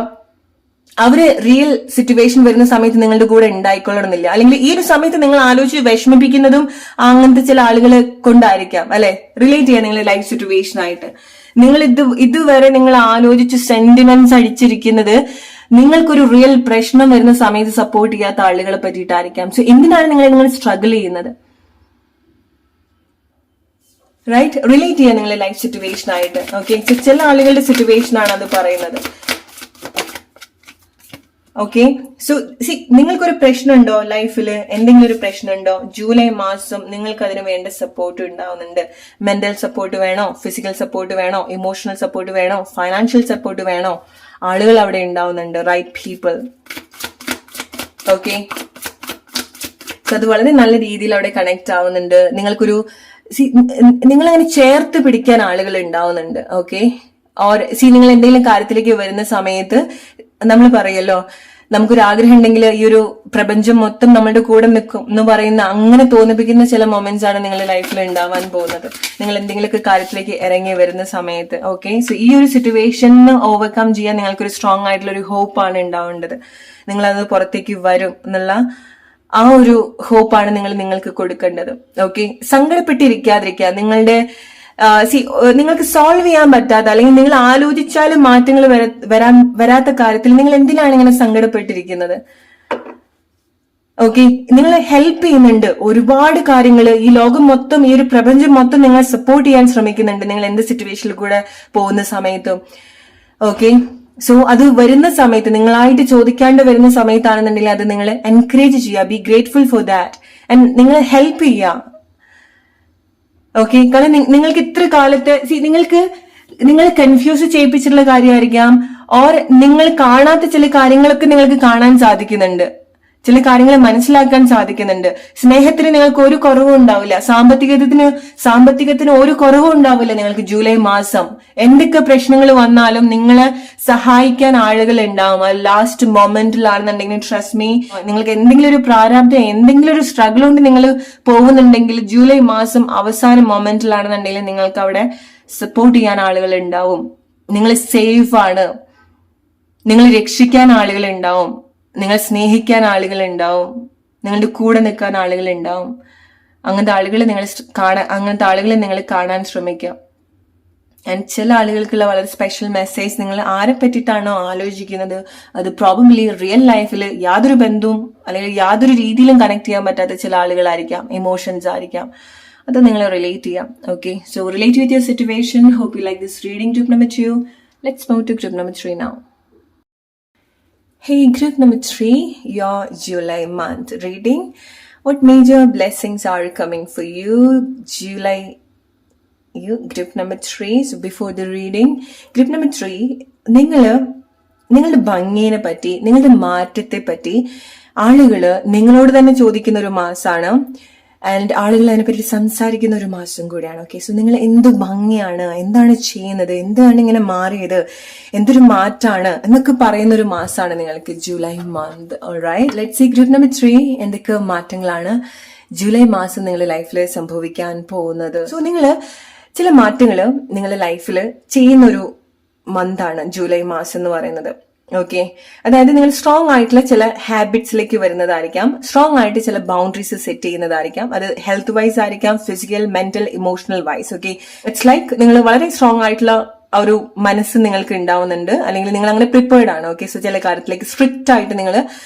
അവര് റിയൽ സിറ്റുവേഷൻ വരുന്ന സമയത്ത് നിങ്ങളുടെ കൂടെ ഉണ്ടായിക്കൊള്ളണമെന്നില്ല. അല്ലെങ്കിൽ ഈ ഒരു സമയത്ത് നിങ്ങൾ ആലോചിച്ച് വിഷമിപ്പിക്കുന്നതും അങ്ങനത്തെ ചില ആളുകളെ കൊണ്ടായിരിക്കാം, അല്ലെ? റിലേറ്റ് ചെയ്യാൻ നിങ്ങളുടെ ലൈഫ് സിറ്റുവേഷൻ ആയിട്ട് നിങ്ങൾ ഇതുവരെ നിങ്ങൾ ആലോചിച്ച് സെന്റിമെന്റ്സ് അടിച്ചിരിക്കുന്നത് നിങ്ങൾക്കൊരു റിയൽ പ്രശ്നം വരുന്ന സമയത്ത് സപ്പോർട്ട് ചെയ്യാത്ത ആളുകളെ പറ്റിയിട്ടായിരിക്കാം. സോ എന്തിനാണ് നിങ്ങൾ സ്ട്രഗിൾ ചെയ്യുന്നത്? റൈറ്റ്, റിലേറ്റ് ചെയ്യാൻ നിങ്ങളുടെ ലൈഫ് സിറ്റുവേഷൻ ആയിട്ട്. ഓക്കെ, ചില ആളുകളുടെ സിറ്റുവേഷൻ ആണ് അത് പറയുന്നത്. ഓക്കെ, സോ നിങ്ങൾക്കൊരു പ്രശ്നമുണ്ടോ ലൈഫിൽ? എന്തെങ്കിലും ഒരു പ്രശ്നമുണ്ടോ? ജൂലൈ മാസം നിങ്ങൾക്ക് അതിന് വേണ്ട സപ്പോർട്ട് ഉണ്ടാവുന്നുണ്ട്. മെന്റൽ സപ്പോർട്ട് വേണോ, ഫിസിക്കൽ സപ്പോർട്ട് വേണോ, ഇമോഷണൽ സപ്പോർട്ട് വേണോ, ഫൈനാൻഷ്യൽ സപ്പോർട്ട് വേണോ? ആളുകൾ അവിടെ ഉണ്ടാവുന്നുണ്ട്, റൈറ്റ് പീപ്പിൾ. ഓക്കെ, സോ അത് വളരെ നല്ല രീതിയിൽ അവിടെ കണക്ട് ആവുന്നുണ്ട്. നിങ്ങൾക്കൊരു നിങ്ങളങ്ങനെ ചേർത്ത് പിടിക്കാൻ ആളുകൾ ഉണ്ടാവുന്നുണ്ട്. ഓക്കെ, ഓർ നിങ്ങൾ എന്തെങ്കിലും കാര്യത്തിലേക്ക് വരുന്ന സമയത്ത് നമ്മൾ പറയല്ലോ, നമുക്കൊരു ആഗ്രഹം ഉണ്ടെങ്കിൽ ഈ ഒരു പ്രപഞ്ചം മൊത്തം നമ്മളുടെ കൂടെ നിൽക്കും എന്ന് പറയുന്ന, അങ്ങനെ തോന്നിപ്പിക്കുന്ന ചില മൊമെന്റ്സ് ആണ് നിങ്ങളുടെ ലൈഫിൽ ഉണ്ടാവാൻ പോകുന്നത്, നിങ്ങൾ എന്തെങ്കിലുമൊക്കെ കാര്യത്തിലേക്ക് ഇറങ്ങി വരുന്ന സമയത്ത്. ഓക്കെ, സോ ഈ ഒരു സിറ്റുവേഷന് ഓവർകം ചെയ്യാൻ നിങ്ങൾക്കൊരു സ്ട്രോങ് ആയിട്ടുള്ള ഒരു ഹോപ്പാണ് ഉണ്ടാവേണ്ടത്. നിങ്ങളത് പുറത്തേക്ക് വരും എന്നുള്ള ആ ഒരു ഹോപ്പാണ് നിങ്ങൾക്ക് കൊടുക്കേണ്ടത്. ഓക്കെ, സങ്കടപ്പെട്ടിരിക്കാതിരിക്കുക. നിങ്ങൾക്ക് സോൾവ് ചെയ്യാൻ പറ്റാത്ത, അല്ലെങ്കിൽ നിങ്ങൾ ആലോചിച്ചാലും മാറ്റങ്ങൾ വരാത്ത കാര്യത്തിൽ നിങ്ങൾ എന്തിനാണ് ഇങ്ങനെ സങ്കടപ്പെട്ടിരിക്കുന്നത്? ഓക്കെ, നിങ്ങളെ ഹെൽപ്പ് ചെയ്യുന്നുണ്ട് ഒരുപാട് കാര്യങ്ങൾ. ഈ ലോകം മൊത്തം, ഈ ഒരു പ്രപഞ്ചം മൊത്തം നിങ്ങളെ സപ്പോർട്ട് ചെയ്യാൻ ശ്രമിക്കുന്നുണ്ട് നിങ്ങൾ എന്ത് സിറ്റുവേഷനിൽ കൂടെ പോകുന്ന സമയത്തും. ഓക്കെ, സോ അത് വരുന്ന സമയത്ത്, നിങ്ങളായിട്ട് ചോദിക്കാണ്ട് വരുന്ന സമയത്താണെന്നുണ്ടെങ്കിൽ അത് നിങ്ങൾ എൻകറേജ് ചെയ്യുക, B grateful for that, and നിങ്ങളെ ഹെൽപ്പ് ചെയ്യുക. ഓക്കെ, കാരണം നിങ്ങൾക്ക് ഇത്ര കാലത്തെ നിങ്ങൾ കൺഫ്യൂസ് ചെയ്യിപ്പിച്ചിട്ടുള്ള കാര്യമായിരിക്കാം, ഓർ നിങ്ങൾ കാണാത്ത ചില കാര്യങ്ങളൊക്കെ നിങ്ങൾക്ക് കാണാൻ സാധിക്കുന്നുണ്ട്. ചില കാര്യങ്ങൾ മനസ്സിലാക്കാൻ സാധിക്കുന്നുണ്ട്. സ്നേഹത്തിന് നിങ്ങൾക്ക് ഒരു കുറവും ഉണ്ടാവില്ല. സാമ്പത്തികത്തിന് ഒരു കുറവും ഉണ്ടാവില്ല നിങ്ങൾക്ക് ജൂലൈ മാസം. എന്തൊക്കെ പ്രശ്നങ്ങൾ വന്നാലും നിങ്ങളെ സഹായിക്കാൻ ആളുകൾ ഉണ്ടാവും. ലാസ്റ്റ് മൊമെന്റിലാണെന്നുണ്ടെങ്കിൽ ട്രസ്റ്റ് മീ, നിങ്ങൾക്ക് എന്തെങ്കിലും ഒരു പ്രാരാബ്ദം, എന്തെങ്കിലും ഒരു സ്ട്രഗിൾ കൊണ്ട് നിങ്ങൾ പോകുന്നുണ്ടെങ്കിൽ ജൂലൈ മാസം അവസാന മൊമെന്റിലാണെന്നുണ്ടെങ്കിൽ നിങ്ങൾക്ക് അവിടെ സപ്പോർട്ട് ചെയ്യാൻ ആളുകൾ ഉണ്ടാവും. നിങ്ങൾ സേഫ് ആണ്. നിങ്ങൾ രക്ഷിക്കാൻ ആളുകൾ ഉണ്ടാവും. നിങ്ങൾ സ്നേഹിക്കാൻ ആളുകൾ ഉണ്ടാവും. നിങ്ങളുടെ കൂടെ നിൽക്കാൻ ആളുകൾ ഉണ്ടാവും. അങ്ങനത്തെ ആളുകളെ നിങ്ങൾ കാണാൻ ശ്രമിക്കുക. ആൻഡ് ചില ആളുകൾക്കുള്ള വളരെ സ്പെഷ്യൽ മെസ്സേജ്, നിങ്ങൾ ആരെ പറ്റിയിട്ടാണോ ആലോചിക്കുന്നത് അത് പ്രോബബ്ലി റിയൽ ലൈഫിൽ യാതൊരു ബന്ധവും അല്ലെങ്കിൽ യാതൊരു രീതിയിലും കണക്ട് ചെയ്യാൻ പറ്റാത്ത ചില ആളുകളായിരിക്കാം, ഇമോഷൻസ് ആയിരിക്കാം. അത് നിങ്ങൾ റിലേറ്റ് ചെയ്യാം. Okay, so relate with your situation. Hope you like this reading. Group number 2. Let's move to group number 3 now. Hey, group number 3, your July month reading. What major blessings are coming for you? Group number 3. So before the reading, group number 3, നിങ്ങളുടെ ഭംഗിയെ പറ്റി, നിങ്ങളുടെ മാറ്റത്തെ പറ്റി ആളുകള് നിങ്ങളോട് തന്നെ ചോദിക്കുന്ന ഒരു മാസമാണ്. ആൻഡ് ആളുകൾ അതിനെപ്പറ്റി സംസാരിക്കുന്ന ഒരു മാസം കൂടിയാണ്. ഓക്കെ, സോ നിങ്ങൾ എന്ത് ഭംഗിയാണ്, എന്താണ് ചെയ്യുന്നത്, എന്താണ് ഇങ്ങനെ മാറിയത്, എന്തൊരു മാറ്റാണ് എന്നൊക്കെ പറയുന്ന ഒരു മാസമാണ് നിങ്ങൾക്ക് July month. Alright, let's see group number 3 എന്തൊക്കെ മാറ്റങ്ങളാണ് ജൂലൈ മാസം നിങ്ങളുടെ ലൈഫിൽ സംഭവിക്കാൻ പോകുന്നത്. സോ ചില മാറ്റങ്ങൾ നിങ്ങളുടെ ലൈഫിൽ ചെയ്യുന്നൊരു മന്താണ് ജൂലൈ മാസം എന്ന് പറയുന്നത്. ഓക്കെ, അതായത് നിങ്ങൾ സ്ട്രോങ് ആയിട്ടുള്ള ചില ഹാബിറ്റ്സിലേക്ക് വരുന്നതായിരിക്കാം. സ്ട്രോങ് ആയിട്ട് ചില ബൗണ്ടറീസ് സെറ്റ് ചെയ്യുന്നതായിരിക്കാം. അത് ഹെൽത്ത് വൈസ് ആയിരിക്കാം, physical, mental, emotional wise. Okay, it's like നിങ്ങൾ വളരെ സ്ട്രോങ് ആയിട്ടുള്ള ഒരു മനസ്സ് നിങ്ങൾക്ക് ഉണ്ടാവുന്നുണ്ട്, അല്ലെങ്കിൽ നിങ്ങൾ അങ്ങനെ പ്രിപ്പയർഡ് ആണ്. ഓക്കെ, സോ ചില കാര്യത്തിലേക്ക് സ്ട്രിക്റ്റ് ആയിട്ട് നിങ്ങൾ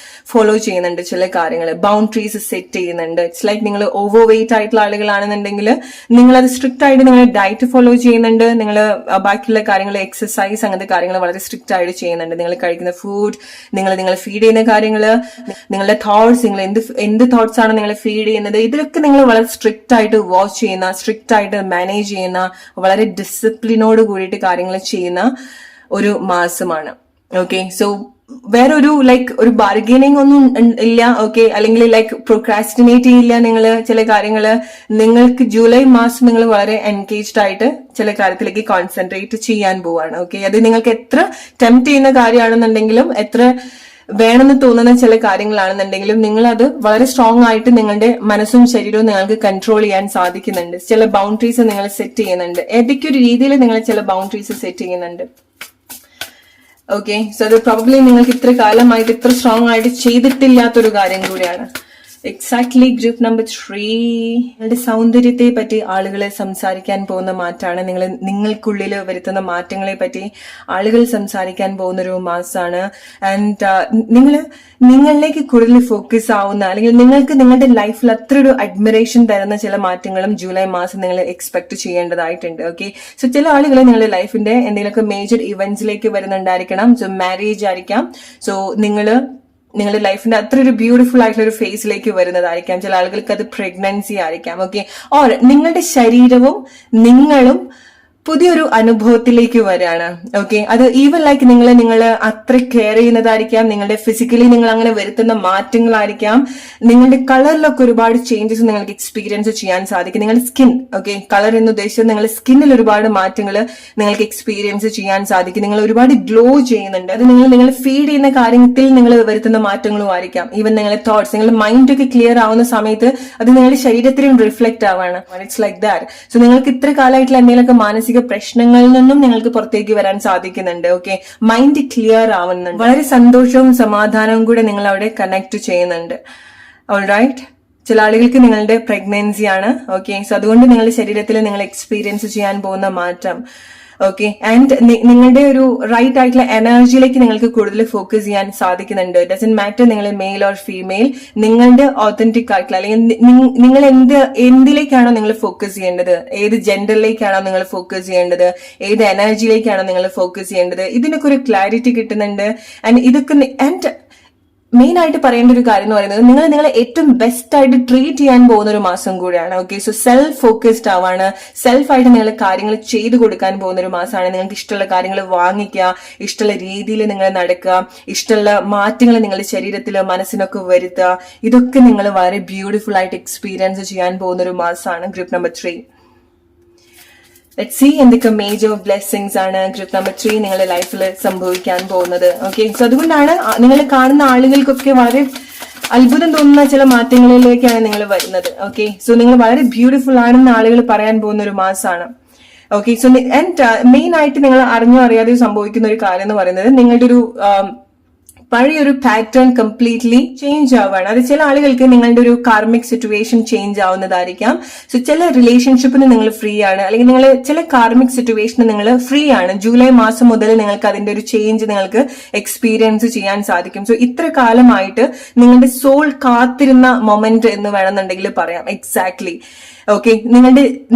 ഫോളോ ചെയ്യുന്നുണ്ട്, ചില കാര്യങ്ങൾ ബൗണ്ടറീസ് സെറ്റ് ചെയ്യുന്നുണ്ട്. ഇറ്റ്സ് ലൈക്ക് നിങ്ങൾ ഓവർ വെയിറ്റ് ആയിട്ടുള്ള ആളുകളാണെന്നുണ്ടെങ്കിൽ നിങ്ങൾ അത് സ്ട്രിക്റ്റ് ആയിട്ട് നിങ്ങൾ ഡയറ്റ് ഫോളോ ചെയ്യുന്നുണ്ട്. നിങ്ങൾ ബാക്കിയുള്ള കാര്യങ്ങൾ, എക്സസൈസ്, അങ്ങനത്തെ കാര്യങ്ങൾ വളരെ സ്ട്രിക്റ്റ് ആയിട്ട് ചെയ്യുന്നുണ്ട്. നിങ്ങൾ കഴിക്കുന്ന ഫുഡ്, നിങ്ങൾ ഫീഡ് ചെയ്യുന്ന കാര്യങ്ങൾ, നിങ്ങളുടെ തോട്ട്സ്, നിങ്ങൾ എന്ത് തോട്ട്സ് ആണ് നിങ്ങൾ ഫീഡ് ചെയ്യുന്നത്, ഇതിലൊക്കെ നിങ്ങൾ വളരെ സ്ട്രിക്റ്റ് ആയിട്ട് വാച്ച് ചെയ്യുന്ന, സ്ട്രിക്റ്റ് ആയിട്ട് മാനേജ് ചെയ്യുന്ന, വളരെ ഡിസിപ്ലിനോട് കൂടിയിട്ട് കാര്യങ്ങൾ ചെയ്യുന്ന ഒരു മാസമാണ്. ഓക്കെ, സോ വേറെ ഒരു ബാർഗൈനിങ് ഒന്നും ഇല്ല. ഓക്കെ, അല്ലെങ്കിൽ പ്രൊക്രാസ്റ്റിനേറ്റ് ചെയ്യില്ല നിങ്ങൾ ചില കാര്യങ്ങള്. നിങ്ങൾക്ക് ജൂലൈ മാസം നിങ്ങൾ വളരെ എൻഗേജ്ഡ് ആയിട്ട് ചില കാര്യത്തിലേക്ക് കോൺസെൻട്രേറ്റ് ചെയ്യാൻ പോവാണ്. ഓക്കെ, അത് നിങ്ങൾക്ക് എത്ര ടെംപ്റ്റ് ചെയ്യുന്ന കാര്യമാണെന്നുണ്ടെങ്കിലും, എത്ര വേണമെന്ന് തോന്നുന്ന ചില കാര്യങ്ങളാണെന്നുണ്ടെങ്കിലും, നിങ്ങൾ അത് വളരെ സ്ട്രോങ് ആയിട്ട് നിങ്ങളുടെ മനസ്സും ശരീരവും നിങ്ങൾക്ക് കൺട്രോൾ ചെയ്യാൻ സാധിക്കുന്നുണ്ട്. ചില ബൗണ്ടറീസ് നിങ്ങൾ സെറ്റ് ചെയ്യുന്നുണ്ട്. ഏതൊക്കെയൊരു രീതിയിൽ നിങ്ങൾ ചില ബൗണ്ടറീസ് സെറ്റ് ചെയ്യുന്നുണ്ട്. ഓക്കെ, സോ അത് പ്രോബബ്ലി നിങ്ങൾക്ക് ഇത്ര കാലമായിട്ട് ഇത്ര സ്ട്രോങ് ആയിട്ട് ചെയ്തിട്ടില്ലാത്തൊരു കാര്യം കൂടിയാണ്. എക്സാക്ട്ലി ഗ്രൂപ്പ് നമ്പർ 3, നിങ്ങളുടെ സൗന്ദര്യത്തെ പറ്റി ആളുകളെ സംസാരിക്കാൻ പോകുന്ന മാറ്റമാണ്. നിങ്ങൾക്കുള്ളിൽ വരുത്തുന്ന മാറ്റങ്ങളെ പറ്റി ആളുകൾ സംസാരിക്കാൻ പോകുന്ന ഒരു മാസമാണ്. ആൻഡ് നിങ്ങളിലേക്ക് കൂടുതൽ ഫോക്കസ് ആവുന്ന, അല്ലെങ്കിൽ നിങ്ങൾക്ക് നിങ്ങളുടെ ലൈഫിൽ അത്ര ഒരു അഡ്മിറേഷൻ തരുന്ന ചില മാറ്റങ്ങളും ജൂലൈ മാസം നിങ്ങൾ എക്സ്പെക്ട് ചെയ്യേണ്ടതായിട്ടുണ്ട്. ഓക്കെ, സോ ചില ആളുകൾ നിങ്ങളുടെ ലൈഫിന്റെ എന്തെങ്കിലുമൊക്കെ മേജർ ഇവന്റ്സിലേക്ക് വരുന്നുണ്ടായിരിക്കണം. സോ മാരേജ് ആയിരിക്കാം. സോ നിങ്ങളുടെ ലൈഫിന്റെ അത്ര ഒരു ബ്യൂട്ടിഫുൾ ആയിട്ടുള്ള ഒരു ഫേസിലേക്ക് വരുന്നതായിരിക്കാം. ചില ആളുകൾക്ക് അത് പ്രഗ്നൻസി ആയിരിക്കാം. ഓക്കെ, ഓർ നിങ്ങളുടെ ശരീരവും നിങ്ങളും പുതിയൊരു അനുഭവത്തിലേക്ക് വരികയാണ്. ഓക്കെ, അത് ഈവൻ ലൈക്ക് നിങ്ങൾ അത്ര കെയർ ചെയ്യുന്നതായിരിക്കാം. നിങ്ങളുടെ ഫിസിക്കലി നിങ്ങൾ അങ്ങനെ വരുത്തുന്ന മാറ്റങ്ങളായിരിക്കാം. നിങ്ങളുടെ കളറിലൊക്കെ ഒരുപാട് ചേഞ്ചസ് നിങ്ങൾക്ക് എക്സ്പീരിയൻസ് ചെയ്യാൻ സാധിക്കും. നിങ്ങളുടെ സ്കിൻ, ഓക്കെ, കളർ എന്ന് ഉദ്ദേശിച്ചത് നിങ്ങളുടെ സ്കിന്നിൽ ഒരുപാട് മാറ്റങ്ങൾ നിങ്ങൾക്ക് എക്സ്പീരിയൻസ് ചെയ്യാൻ സാധിക്കും. നിങ്ങൾ ഒരുപാട് ഗ്ലോ ചെയ്യുന്നുണ്ട്. അത് നിങ്ങൾ ഫീഡ് ചെയ്യുന്ന കാര്യത്തിൽ നിങ്ങൾ വരുത്തുന്ന മാറ്റങ്ങളും ആയിരിക്കാം. ഈവൻ നിങ്ങളുടെ തോട്ട്സ്, നിങ്ങളുടെ മൈൻഡ് ഒക്കെ ക്ലിയർ ആവുന്ന സമയത്ത് അത് നിങ്ങളുടെ ശരീരത്തിലും റിഫ്ലക്ട് ആവാണ്. It's like that. സോ നിങ്ങൾക്ക് ഇത്ര കാലമായിട്ടുള്ള എന്തെങ്കിലുമൊക്കെ മാനസിക പ്രശ്നങ്ങളിൽ നിന്നും നിങ്ങൾക്ക് പുറത്തേക്ക് വരാൻ സാധിക്കുന്നുണ്ട്. ഓക്കെ, മൈൻഡ് ക്ലിയർ ആവുന്നുണ്ട്. വളരെ സന്തോഷവും സമാധാനവും കൂടെ നിങ്ങൾ അവിടെ കണക്ട് ചെയ്യുന്നുണ്ട്. ഓൾറൈറ്റ്, ചില ആളുകൾക്ക് നിങ്ങളുടെ പ്രഗ്നൻസി ആണ്. ഓക്കെ, സോ അതുകൊണ്ട് നിങ്ങളുടെ ശരീരത്തിൽ നിങ്ങൾ എക്സ്പീരിയൻസ് ചെയ്യാൻ പോകുന്ന മാറ്റം. ഓക്കെ, ആൻഡ് നിങ്ങളുടെ ഒരു റൈറ്റ് ആയിട്ടുള്ള എനർജിയിലേക്ക് നിങ്ങൾക്ക് കൂടുതൽ ഫോക്കസ് ചെയ്യാൻ സാധിക്കുന്നുണ്ട്. ഇറ്റ് ഡസന്റ് മാറ്റർ നിങ്ങൾ മെയിൽ ഓർ ഫീമെയിൽ, നിങ്ങളുടെ ഓതന്റിക് ആയിട്ടുള്ള, അല്ലെങ്കിൽ നിങ്ങൾ എന്തിലേക്കാണോ നിങ്ങൾ ഫോക്കസ് ചെയ്യേണ്ടത്, ഏത് ജെൻഡറിലേക്കാണോ നിങ്ങൾ ഫോക്കസ് ചെയ്യേണ്ടത്, ഏത് എനർജിയിലേക്കാണോ നിങ്ങൾ ഫോക്കസ് ചെയ്യേണ്ടത്, ഇതിനൊക്കെ ഒരു ക്ലാരിറ്റി കിട്ടുന്നുണ്ട്. ആൻഡ് മെയിൻ ആയിട്ട് പറയേണ്ട ഒരു കാര്യം എന്ന് പറയുന്നത് നിങ്ങളെ ഏറ്റവും ബെസ്റ്റ് ആയിട്ട് ട്രീറ്റ് ചെയ്യാൻ പോകുന്ന ഒരു മാസം കൂടിയാണ്. ഓക്കെ, സോ സെൽഫ് ഫോക്കസ്ഡ് ആവാണ്, സെൽഫായിട്ട് നിങ്ങൾ കാര്യങ്ങൾ ചെയ്തു കൊടുക്കാൻ പോകുന്ന ഒരു മാസമാണ്. നിങ്ങൾക്ക് ഇഷ്ടമുള്ള കാര്യങ്ങൾ വാങ്ങിക്കുക, ഇഷ്ടമുള്ള രീതിയിൽ നിങ്ങൾ നടക്കുക, ഇഷ്ടമുള്ള മാറ്റങ്ങൾ നിങ്ങളുടെ ശരീരത്തിലോ മനസ്സിനൊക്കെ വരുത്തുക. ഇതൊക്കെ നിങ്ങൾ വളരെ ബ്യൂട്ടിഫുൾ ആയിട്ട് എക്സ്പീരിയൻസ് ചെയ്യാൻ പോകുന്ന ഒരു മാസമാണ് ഗ്രൂപ്പ് നമ്പർ 3. ലെറ്റ്സ് സീ എന്തൊക്കെ മേജർ ബ്ലെസ്സിങ്സ് ആണ് ഗ്രൂപ്പ് നമ്പർ 3 നിങ്ങളുടെ ലൈഫിൽ സംഭവിക്കാൻ പോകുന്നത്. ഓക്കെ, സോ അതുകൊണ്ടാണ് നിങ്ങൾ കാണുന്ന ആളുകൾക്കൊക്കെ വളരെ അത്ഭുതം തോന്നുന്ന ചില മാറ്റങ്ങളിലേക്കാണ് നിങ്ങൾ വരുന്നത്. ഓക്കെ, സോ നിങ്ങൾ വളരെ ബ്യൂട്ടിഫുൾ ആണെന്ന് ആളുകൾ പറയാൻ പോകുന്ന ഒരു മാസമാണ്. ഓക്കെ, സോ ആൻഡ് മെയിൻ ആയിട്ട് നിങ്ങൾ അറിഞ്ഞോ അറിയാതെയോ സംഭവിക്കുന്ന ഒരു കാര്യം എന്ന് പറയുന്നത് നിങ്ങളുടെ ഒരു പഴയൊരു പാറ്റേൺ കംപ്ലീറ്റ്ലി ചേഞ്ച് ആവുകയാണ്. അത് ചില ആളുകൾക്ക് നിങ്ങളുടെ ഒരു കാർമിക് സിറ്റുവേഷൻ ചേഞ്ച് ആവുന്നതായിരിക്കാം. സോ ചില റിലേഷൻഷിപ്പിന് നിങ്ങൾ ഫ്രീ ആണ്, അല്ലെങ്കിൽ നിങ്ങൾ ചില കാർമിക് സിറ്റുവേഷന് നിങ്ങൾ ഫ്രീ ആണ്. ജൂലൈ മാസം മുതൽ നിങ്ങൾക്ക് അതിന്റെ ഒരു ചേഞ്ച് നിങ്ങൾക്ക് എക്സ്പീരിയൻസ് ചെയ്യാൻ സാധിക്കും. സോ ഇത്ര കാലമായിട്ട് നിങ്ങളുടെ സോൾ കാത്തിരുന്ന മൊമെന്റ് എന്ന് വേണമെന്നുണ്ടെങ്കിൽ പറയാം. എക്സാക്ട്ലി. ഓക്കെ,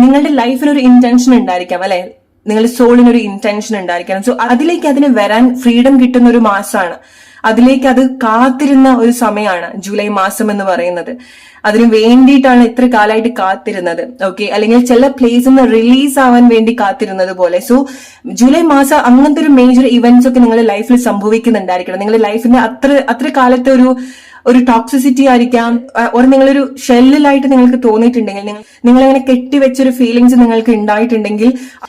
നിങ്ങളുടെ ലൈഫിനൊരു ഇന്റൻഷൻ ഉണ്ടായിരിക്കാം, അല്ലെ? നിങ്ങളുടെ സോളിനൊരു ഇന്റൻഷൻ ഉണ്ടായിരിക്കണം. സോ അതിലേക്ക് അതിന് വരാൻ ഫ്രീഡം കിട്ടുന്ന ഒരു മാസമാണ്. അതിലേക്ക് അത് കാത്തിരുന്ന ഒരു സമയമാണ് ജൂലൈ മാസം എന്ന് പറയുന്നത്. അതിനു വേണ്ടിയിട്ടാണ് ഇത്ര കാലമായിട്ട് കാത്തിരുന്നത്. ഓക്കെ, അല്ലെങ്കിൽ ചില പ്ലേസിൽ നിന്ന് റിലീസ് ആവാൻ വേണ്ടി കാത്തിരുന്നത് പോലെ. സോ ജൂലൈ മാസം അങ്ങനത്തെ ഒരു മേജർ ഇവന്റ്സ് ഒക്കെ നിങ്ങളുടെ ലൈഫിൽ സംഭവിക്കുന്നുണ്ടായിരിക്കണം. നിങ്ങളുടെ ലൈഫിന്റെ അത്ര കാലത്തെ ഒരു ടോക്സിസിറ്റി ആയിരിക്കാം, ഒരു നിങ്ങളൊരു ഷെല്ലിലായിട്ട് നിങ്ങൾക്ക് തോന്നിയിട്ടുണ്ടെങ്കിൽ, നിങ്ങൾ അങ്ങനെ കെട്ടിവെച്ചൊരു ഫീലിങ്സ് നിങ്ങൾക്ക് ഉണ്ടായിട്ടുണ്ടെങ്കിൽ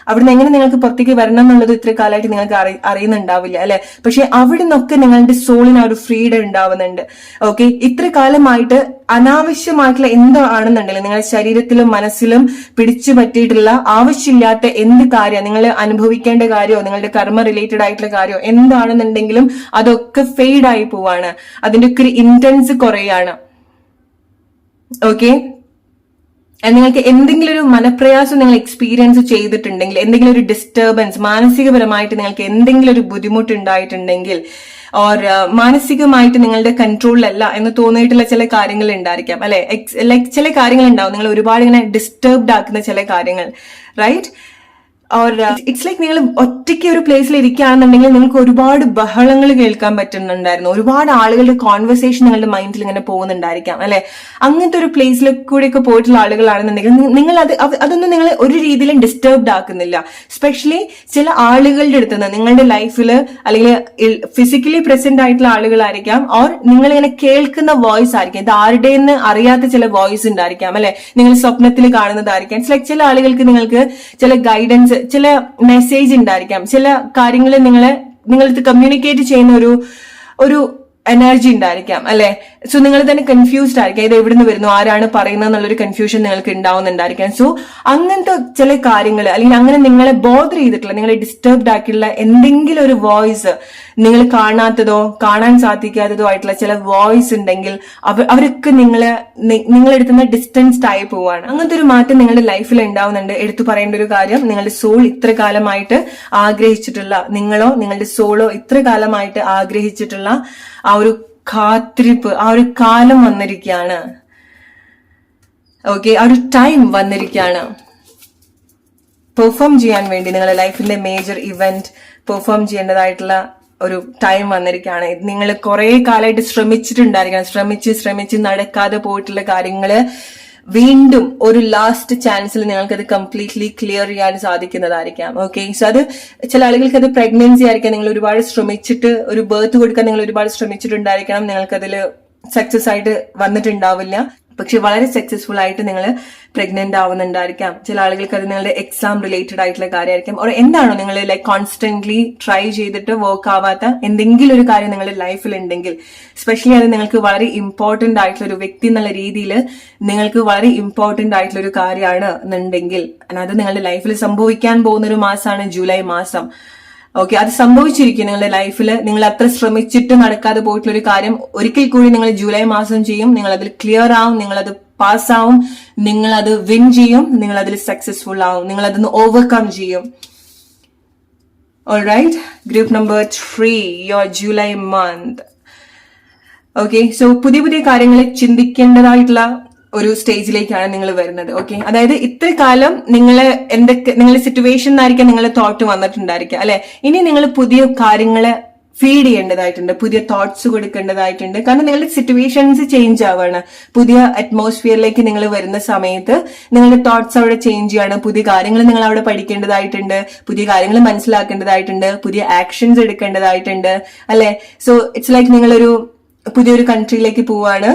അവിടുന്ന് എങ്ങനെ നിങ്ങൾക്ക് പുറത്തേക്ക് വരണം എന്നുള്ളത് ഇത്ര കാലമായിട്ട് നിങ്ങൾക്ക് അറിയുന്നുണ്ടാവില്ല, അല്ലെ? പക്ഷെ അവിടെ നിന്നൊക്കെ നിങ്ങളുടെ സോളിന് ആ ഒരു ഫ്രീഡം ഉണ്ടാവുന്നുണ്ട്. ഓക്കെ, ഇത്ര കാലമായിട്ട് അനാവശ്യമായിട്ടുള്ള എന്താണെന്നുണ്ടെങ്കിലും നിങ്ങളുടെ ശരീരത്തിലും മനസ്സിലും പിടിച്ചു പറ്റിയിട്ടുള്ള ആവശ്യമില്ലാത്ത എന്ത് കാര്യം നിങ്ങൾ അനുഭവിക്കേണ്ട കാര്യമോ നിങ്ങളുടെ കർമ്മ റിലേറ്റഡ് ആയിട്ടുള്ള കാര്യമോ എന്താണെന്നുണ്ടെങ്കിലും അതൊക്കെ ഫെയ്ഡ് ആയി പോവാണ്. അതിന്റെ ഒക്കെ ഒരു ഇന്റൻസ് കുറയാണ്. ഓക്കെ, നിങ്ങൾക്ക് എന്തെങ്കിലും ഒരു മനപ്രയാസം നിങ്ങൾ എക്സ്പീരിയൻസ് ചെയ്തിട്ടുണ്ടെങ്കിൽ, എന്തെങ്കിലും ഒരു ഡിസ്റ്റർബൻസ് മാനസികപരമായിട്ട് നിങ്ങൾക്ക് എന്തെങ്കിലും ഒരു ബുദ്ധിമുട്ട് ഉണ്ടായിട്ടുണ്ടെങ്കിൽ, ഓർ മാനസികമായിട്ട് നിങ്ങളുടെ കൺട്രോളിലല്ല എന്ന് തോന്നിയിട്ടുള്ള ചില കാര്യങ്ങൾ ഉണ്ടായിരിക്കാം, അല്ലെ? ലൈക്ക് ചില കാര്യങ്ങൾ ഉണ്ടാവും നിങ്ങൾ ഒരുപാട് ഇങ്ങനെ ഡിസ്റ്റർബ്ഡ് ആക്കുന്ന ചില കാര്യങ്ങൾ, റൈറ്റ്? ഓർ ഇറ്റ്സ് ലൈക്ക് നിങ്ങൾ ഒറ്റയ്ക്ക് ഒരു പ്ലേസിൽ ഇരിക്കുകയാണെന്നുണ്ടെങ്കിൽ നിങ്ങൾക്ക് ഒരുപാട് ബഹളങ്ങൾ കേൾക്കാൻ പറ്റുന്നുണ്ടായിരുന്നു, ഒരുപാട് ആളുകളുടെ കോൺവെർസേഷൻ നിങ്ങളുടെ മൈൻഡിൽ ഇങ്ങനെ പോകുന്നുണ്ടായിരിക്കാം, അല്ലെ? അങ്ങനത്തെ ഒരു പ്ലേസിൽ കൂടെയൊക്കെ പോയിട്ടുള്ള ആളുകളാണെന്നുണ്ടെങ്കിൽ നിങ്ങൾ അതൊന്നും നിങ്ങൾ ഒരു രീതിയിലും ഡിസ്റ്റർബ്ഡ് ആക്കുന്നില്ല. സ്പെഷ്യലി ചില ആളുകളുടെ അടുത്ത് നിന്ന് നിങ്ങളുടെ ലൈഫിൽ അല്ലെങ്കിൽ ഫിസിക്കലി പ്രസന്റ് ആയിട്ടുള്ള ആളുകളായിരിക്കാം, ഓർ നിങ്ങളിങ്ങനെ കേൾക്കുന്ന വോയിസ് ആയിരിക്കാം. ഇത് ആരുടെയെന്ന് അറിയാത്ത ചില വോയിസ് ഉണ്ടായിരിക്കാം, അല്ലെ? നിങ്ങൾ സ്വപ്നത്തിൽ കാണുന്നതായിരിക്കാം. ഇറ്റ്സ് ലൈക്ക് ചില ആളുകൾക്ക് നിങ്ങൾക്ക് ചില ഗൈഡൻസ്, ചില മെസ്സേജ് ഉണ്ടായിരിക്കാം, ചില കാര്യങ്ങൾ നിങ്ങൾക്ക് കമ്മ്യൂണിക്കേറ്റ് ചെയ്യുന്ന ഒരു എനർജി ഉണ്ടായിരിക്കാം, അല്ലെ? സോ നിങ്ങൾ തന്നെ കൺഫ്യൂസ്ഡ് ആയിരിക്കാം, ഇത് എവിടുന്ന് വരുന്നു, ആരാണ് പറയുന്നത് എന്നുള്ളൊരു കൺഫ്യൂഷൻ നിങ്ങൾക്ക് ഉണ്ടാവുന്നുണ്ടായിരിക്കാം. സോ അങ്ങനത്തെ ചില കാര്യങ്ങൾ, അല്ലെങ്കിൽ അങ്ങനെ നിങ്ങളെ ബോധർ ചെയ്തിട്ടുള്ള, നിങ്ങളെ ഡിസ്റ്റർബ്ഡ് ആക്കിയുള്ള എന്തെങ്കിലും ഒരു വോയിസ്, നിങ്ങൾ കാണാത്തതോ കാണാൻ സാധിക്കാത്തതോ ആയിട്ടുള്ള ചില വോയിസ് ഉണ്ടെങ്കിൽ അവരൊക്കെ നിങ്ങളെടുത്തുന്ന ഡിസ്റ്റൻസ്ഡ് ആയി പോവാണ്. അങ്ങനത്തെ ഒരു മാറ്റം നിങ്ങളുടെ ലൈഫിൽ ഉണ്ടാവുന്നുണ്ട്. എടുത്തു പറയേണ്ട ഒരു കാര്യം, നിങ്ങളുടെ സോൾ ഇത്ര കാലമായിട്ട് ആഗ്രഹിച്ചിട്ടുള്ള, നിങ്ങളോ നിങ്ങളുടെ സോളോ ഇത്ര കാലമായിട്ട് ആഗ്രഹിച്ചിട്ടുള്ള ആ ഒരു കാത്തിരിപ്പ്, ആ ഒരു കാലം വന്നിരിക്കുകയാണ്. ഓക്കെ, ആ ഒരു ടൈം വന്നിരിക്കുകയാണ് പെർഫോം ചെയ്യാൻ വേണ്ടി. നിങ്ങളുടെ ലൈഫിന്റെ മേജർ ഇവന്റ് പെർഫോം ചെയ്യേണ്ടതായിട്ടുള്ള ഒരു ടൈം വന്നിരിക്കുകയാണ്. നിങ്ങൾ കുറെ കാലമായിട്ട് ശ്രമിച്ചിട്ടുണ്ടായിരിക്കണം, ശ്രമിച്ച് നടക്കാതെ പോയിട്ടുള്ള കാര്യങ്ങള് വീണ്ടും ഒരു ലാസ്റ്റ് ചാൻസിൽ നിങ്ങൾക്ക് അത് കംപ്ലീറ്റ്ലി ക്ലിയർ ചെയ്യാൻ സാധിക്കുന്നതായിരിക്കാം. ഓക്കെ, സോ അത് ചില ആളുകൾക്ക് അത് പ്രഗ്നൻസി ആയിരിക്കാം. നിങ്ങൾ ഒരുപാട് ശ്രമിച്ചിട്ട് ഒരു ബർത്ത് കൊടുക്കാൻ നിങ്ങൾ ഒരുപാട് ശ്രമിച്ചിട്ടുണ്ടായിരിക്കണം, നിങ്ങൾക്ക് അതിൽ സക്സസ് ആയിട്ട് വന്നിട്ടുണ്ടാവില്ല. പക്ഷെ വളരെ സക്സസ്ഫുൾ ആയിട്ട് നിങ്ങൾ പ്രഗ്നന്റ് ആവുന്നുണ്ടായിരിക്കാം. ചില ആളുകൾക്ക് അത് നിങ്ങളുടെ എക്സാം റിലേറ്റഡ് ആയിട്ടുള്ള കാര്യമായിരിക്കാം. ഓർ എന്താണോ നിങ്ങൾ ലൈക്ക് കോൺസ്റ്റന്റ്ലി ട്രൈ ചെയ്തിട്ട് വർക്ക് ആവാത്ത എന്തെങ്കിലും ഒരു കാര്യം നിങ്ങളുടെ ലൈഫിൽ ഉണ്ടെങ്കിൽ, സ്പെഷ്യലി അത് നിങ്ങൾക്ക് വളരെ ഇമ്പോർട്ടന്റ് ആയിട്ടുള്ള ഒരു വ്യക്തി എന്നുള്ള രീതിയിൽ നിങ്ങൾക്ക് വളരെ ഇമ്പോർട്ടന്റ് ആയിട്ടുള്ള ഒരു കാര്യമാണ് എന്നുണ്ടെങ്കിൽ, അത് നിങ്ങളുടെ ലൈഫിൽ സംഭവിക്കാൻ പോകുന്ന ഒരു മാസമാണ് ജൂലൈ മാസം. ഓക്കെ, അത് സംഭവിച്ചിരിക്കും നിങ്ങളുടെ ലൈഫിൽ. നിങ്ങൾ അത്ര ശ്രമിച്ചിട്ട് നടക്കാതെ പോയിട്ടുള്ള ഒരു കാര്യം ഒരിക്കൽ കൂടി നിങ്ങൾ ജൂലൈ മാസം ചെയ്യും. നിങ്ങൾ അതിൽ ക്ലിയർ ആവും, നിങ്ങളത് പാസ്സാവും, നിങ്ങളത് വിൻ ചെയ്യും, നിങ്ങൾ അതിൽ സക്സസ്ഫുൾ ആവും, നിങ്ങൾ അതിന് ഓവർകം ചെയ്യും. Alright, group number 3, your July month. Okay, so പുതിയ കാര്യങ്ങൾ ചിന്തിക്കേണ്ടതായിട്ടുള്ള ഒരു സ്റ്റേജിലേക്കാണ് നിങ്ങൾ വരുന്നത്. ഓക്കെ, അതായത് ഇത്ര കാലം നിങ്ങളുടെ സിറ്റുവേഷൻ ആയിരിക്കും നിങ്ങളെ തോട്ട് വന്നിട്ടുണ്ടായിരിക്കുക, അല്ലെ? ഇനി നിങ്ങൾ പുതിയ കാര്യങ്ങളെ ഫീഡ് ചെയ്യേണ്ടതായിട്ടുണ്ട്, പുതിയ തോട്ട്സ് കൊടുക്കേണ്ടതായിട്ടുണ്ട്. കാരണം നിങ്ങളുടെ സിറ്റുവേഷൻസ് ചേഞ്ച് ആവാണ്. പുതിയ അറ്റ്മോസ്ഫിയറിലേക്ക് നിങ്ങൾ വരുന്ന സമയത്ത് നിങ്ങളുടെ തോട്ട്സ് അവിടെ ചേഞ്ച് ചെയ്യാണ്. പുതിയ കാര്യങ്ങൾ നിങ്ങൾ അവിടെ പഠിക്കേണ്ടതായിട്ടുണ്ട്, പുതിയ കാര്യങ്ങൾ മനസ്സിലാക്കേണ്ടതായിട്ടുണ്ട്, പുതിയ ആക്ഷൻസ് എടുക്കേണ്ടതായിട്ടുണ്ട്, അല്ലെ? സോ ഇറ്റ്സ് ലൈക്ക് നിങ്ങളൊരു പുതിയൊരു കൺട്രിയിലേക്ക് പോവാണ്,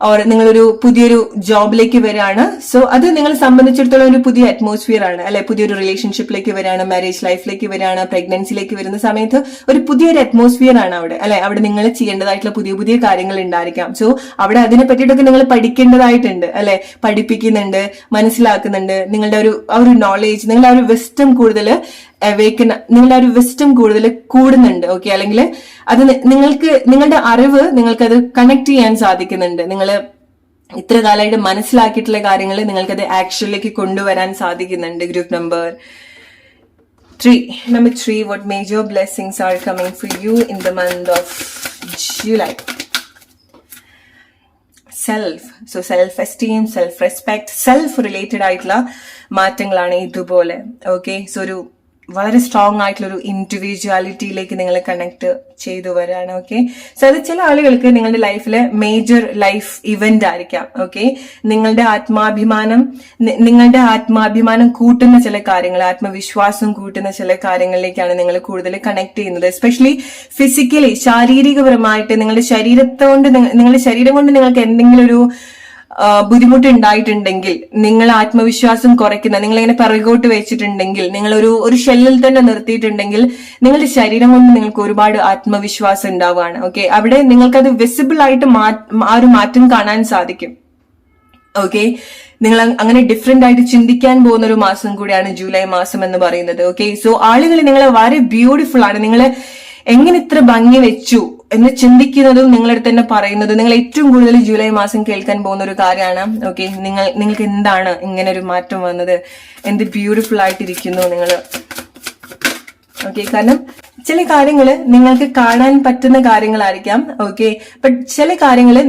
ഓർ നിങ്ങളൊരു പുതിയൊരു ജോബിലേക്ക് വരികയാണ്. സോ അത് നിങ്ങളെ സംബന്ധിച്ചിടത്തോളം ഒരു പുതിയ അറ്റ്മോസ്ഫിയർ ആണ്, അല്ലെ? പുതിയൊരു റിലേഷൻഷിപ്പിലേക്ക് വരികയാണ്, മാരേജ് ലൈഫിലേക്ക് വരികയാണ്, പ്രഗ്നൻസിലേക്ക് വരുന്ന സമയത്ത് ഒരു പുതിയൊരു അറ്റ്മോസ്ഫിയർ ആണ് അവിടെ, അല്ലെ? അവിടെ നിങ്ങൾ ചെയ്യേണ്ടതായിട്ടുള്ള പുതിയ പുതിയ കാര്യങ്ങൾ ഉണ്ടായിരിക്കാം. സോ അവിടെ അതിനെ പറ്റിയിട്ടൊക്കെ നിങ്ങൾ പഠിക്കേണ്ടതായിട്ടുണ്ട്, അല്ലെ? പഠിപ്പിക്കുന്നുണ്ട്, മനസ്സിലാക്കുന്നുണ്ട്. നിങ്ങളുടെ ആ ഒരു നോളേജ്, നിങ്ങളുടെ ആ ഒരു വിസ്റ്റം കൂടുതൽ നിങ്ങളുടെ ഒരു വിസ്റ്റം കൂടുതൽ കൂടുന്നുണ്ട്. ഓക്കെ, അല്ലെങ്കിൽ അത് നിങ്ങളുടെ അറിവ് നിങ്ങൾക്കത് കണക്ട് ചെയ്യാൻ സാധിക്കുന്നുണ്ട്. നിങ്ങൾ ഇത്ര കാലമായിട്ട് മനസ്സിലാക്കിയിട്ടുള്ള കാര്യങ്ങൾ നിങ്ങൾക്കത് ആക്ഷനിലേക്ക് കൊണ്ടുവരാൻ സാധിക്കുന്നുണ്ട്. Group number 3, what major blessings are coming for you in the month of July? Self esteem, self respect, self related ആയിട്ടുള്ള മാറ്റങ്ങളാണ് ഇതുപോലെ. ഓക്കെ, സോ ഒരു വളരെ സ്ട്രോങ് ആയിട്ടുള്ള ഒരു ഇൻഡിവിജ്വാലിറ്റിയിലേക്ക് നിങ്ങൾ കണക്ട് ചെയ്തു വരാണ്. ഓക്കെ, സോ അത് ചില ആളുകൾക്ക് നിങ്ങളുടെ ലൈഫിലെ മേജർ ലൈഫ് ഇവന്റ് ആയിരിക്കാം. ഓക്കെ, നിങ്ങളുടെ ആത്മാഭിമാനം കൂട്ടുന്ന ചില കാര്യങ്ങൾ, ആത്മവിശ്വാസം കൂട്ടുന്ന ചില കാര്യങ്ങളിലേക്കാണ് നിങ്ങൾ കൂടുതൽ കണക്ട് ചെയ്യുന്നത്. എസ്പെഷ്യലി ഫിസിക്കലി, ശാരീരികപരമായിട്ട് നിങ്ങളുടെ ശരീരം കൊണ്ട് നിങ്ങൾക്ക് എന്തെങ്കിലും ഒരു ബുദ്ധിമുട്ട് ഉണ്ടായിട്ടുണ്ടെങ്കിൽ, നിങ്ങൾ ആത്മവിശ്വാസം കുറയ്ക്കുന്ന, നിങ്ങളിങ്ങനെ പിറകോട്ട് വെച്ചിട്ടുണ്ടെങ്കിൽ, നിങ്ങൾ ഒരു ഷെല്ലിൽ തന്നെ നിർത്തിയിട്ടുണ്ടെങ്കിൽ, നിങ്ങളുടെ ശരീരം കൊണ്ട് നിങ്ങൾക്ക് ഒരുപാട് ആത്മവിശ്വാസം ഉണ്ടാവുകയാണ്. ഓക്കെ, അവിടെ നിങ്ങൾക്കത് വിസിബിൾ ആയിട്ട് ആ ഒരു മാറ്റം കാണാൻ സാധിക്കും. ഓക്കെ, നിങ്ങൾ അങ്ങനെ ഡിഫറെന്റ് ആയിട്ട് ചിന്തിക്കാൻ പോകുന്ന ഒരു മാസം കൂടിയാണ് ജൂലൈ മാസം എന്ന് പറയുന്നത്. ഓക്കെ, സോ ആളുകൾ നിങ്ങളെ വളരെ ബ്യൂട്ടിഫുൾ ആണ്, നിങ്ങളെ എങ്ങനെ ഇത്ര ഭംഗി വെച്ചു എന്ന് ചിന്തിക്കുന്നതും നിങ്ങളടുത്ത് തന്നെ പറയുന്നതും നിങ്ങൾ ഏറ്റവും കൂടുതൽ ജൂലൈ മാസം കേൾക്കാൻ പോകുന്ന ഒരു കാര്യമാണ്. ഓക്കെ, നിങ്ങൾക്ക് എന്താണ് ഇങ്ങനെ ഒരു മാറ്റം വന്നത്, എന്ത് ബ്യൂട്ടിഫുൾ ആയിട്ടിരിക്കുന്നു നിങ്ങൾ. ഓക്കെ, കാരണം ചില കാര്യങ്ങള് നിങ്ങൾക്ക് കാണാൻ പറ്റുന്ന കാര്യങ്ങളായിരിക്കാം. ഓക്കെ, ബട്ട് ചില കാര്യങ്ങള്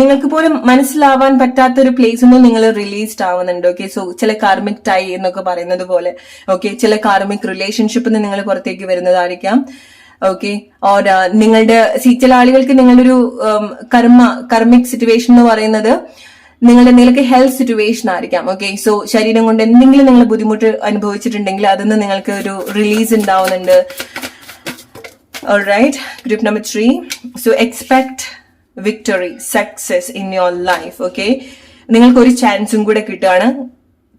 നിങ്ങൾക്ക് പോലും മനസ്സിലാവാൻ പറ്റാത്ത ഒരു പ്ലേസ് നിന്ന് നിങ്ങൾ റിലീസ്ഡ് ആവുന്നുണ്ട്. ഓക്കെ, സോ ചില കാർമിക് ടൈ എന്നൊക്കെ പറയുന്നത് പോലെ, ഓക്കെ, ചില കാർമിക് റിലേഷൻഷിപ്പിൽ നിന്ന് നിങ്ങൾ പുറത്തേക്ക് വരുന്നതായിരിക്കാം. ഓക്കെ, ഓർ നിങ്ങളുടെ ചില ആളുകൾക്ക് നിങ്ങളുടെ ഒരു കർമ്മിക് സിറ്റുവേഷൻ എന്ന് പറയുന്നത് നിങ്ങൾക്ക് ഹെൽത്ത് സിറ്റുവേഷൻ ആയിരിക്കാം. ഓക്കെ, സോ ശരീരം കൊണ്ട് എന്തെങ്കിലും നിങ്ങൾ ബുദ്ധിമുട്ട് അനുഭവിച്ചിട്ടുണ്ടെങ്കിൽ അതിൽ നിന്ന് നിങ്ങൾക്ക് ഒരു റിലീസ് ഉണ്ടാവുന്നുണ്ട്. Alright, group number 3. So expect victory, success in your life. Okay, നിങ്ങൾക്ക് ഒരു ചാൻസും കൂടെ കിട്ടുകയാണ്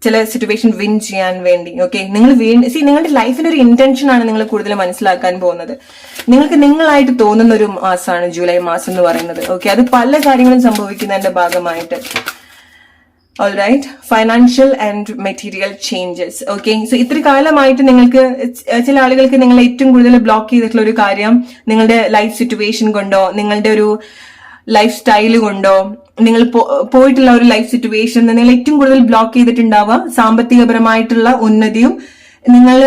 ചില സിറ്റുവേഷൻ വിൻ ചെയ്യാൻ വേണ്ടി. ഓക്കെ, നിങ്ങളുടെ ലൈഫിന്റെ ഒരു ഇന്റൻഷൻ ആണ് നിങ്ങൾ കൂടുതൽ മനസ്സിലാക്കാൻ പോകുന്നത്. നിങ്ങൾക്ക് നിങ്ങളായിട്ട് തോന്നുന്ന ഒരു മാസമാണ് ജൂലൈ മാസം എന്ന് പറയുന്നത്. ഓക്കെ, അത് പല കാര്യങ്ങളും സംഭവിക്കുന്നതിന്റെ ഭാഗമായിട്ട്. Alright, financial and material changes. Okay, so ഇത്ര കാലമായിട്ട് നിങ്ങൾക്ക് ചില ആളുകൾക്ക് നിങ്ങൾ ഏറ്റവും കൂടുതൽ ബ്ലോക്ക് ചെയ്തിട്ടുള്ള ഒരു കാര്യം നിങ്ങളുടെ ലൈഫ് സിറ്റുവേഷൻ കൊണ്ടോ, നിങ്ങളുടെ ഒരു ലൈഫ് സ്റ്റൈല് കൊണ്ടോ, നിങ്ങൾ പോയിട്ടുള്ള ഒരു ലൈഫ് സിറ്റുവേഷൻ നിങ്ങൾ ഏറ്റവും കൂടുതൽ ബ്ലോക്ക് ചെയ്തിട്ടുണ്ടാവുക സാമ്പത്തികപരമായിട്ടുള്ള ഉന്നതിയും നിങ്ങൾ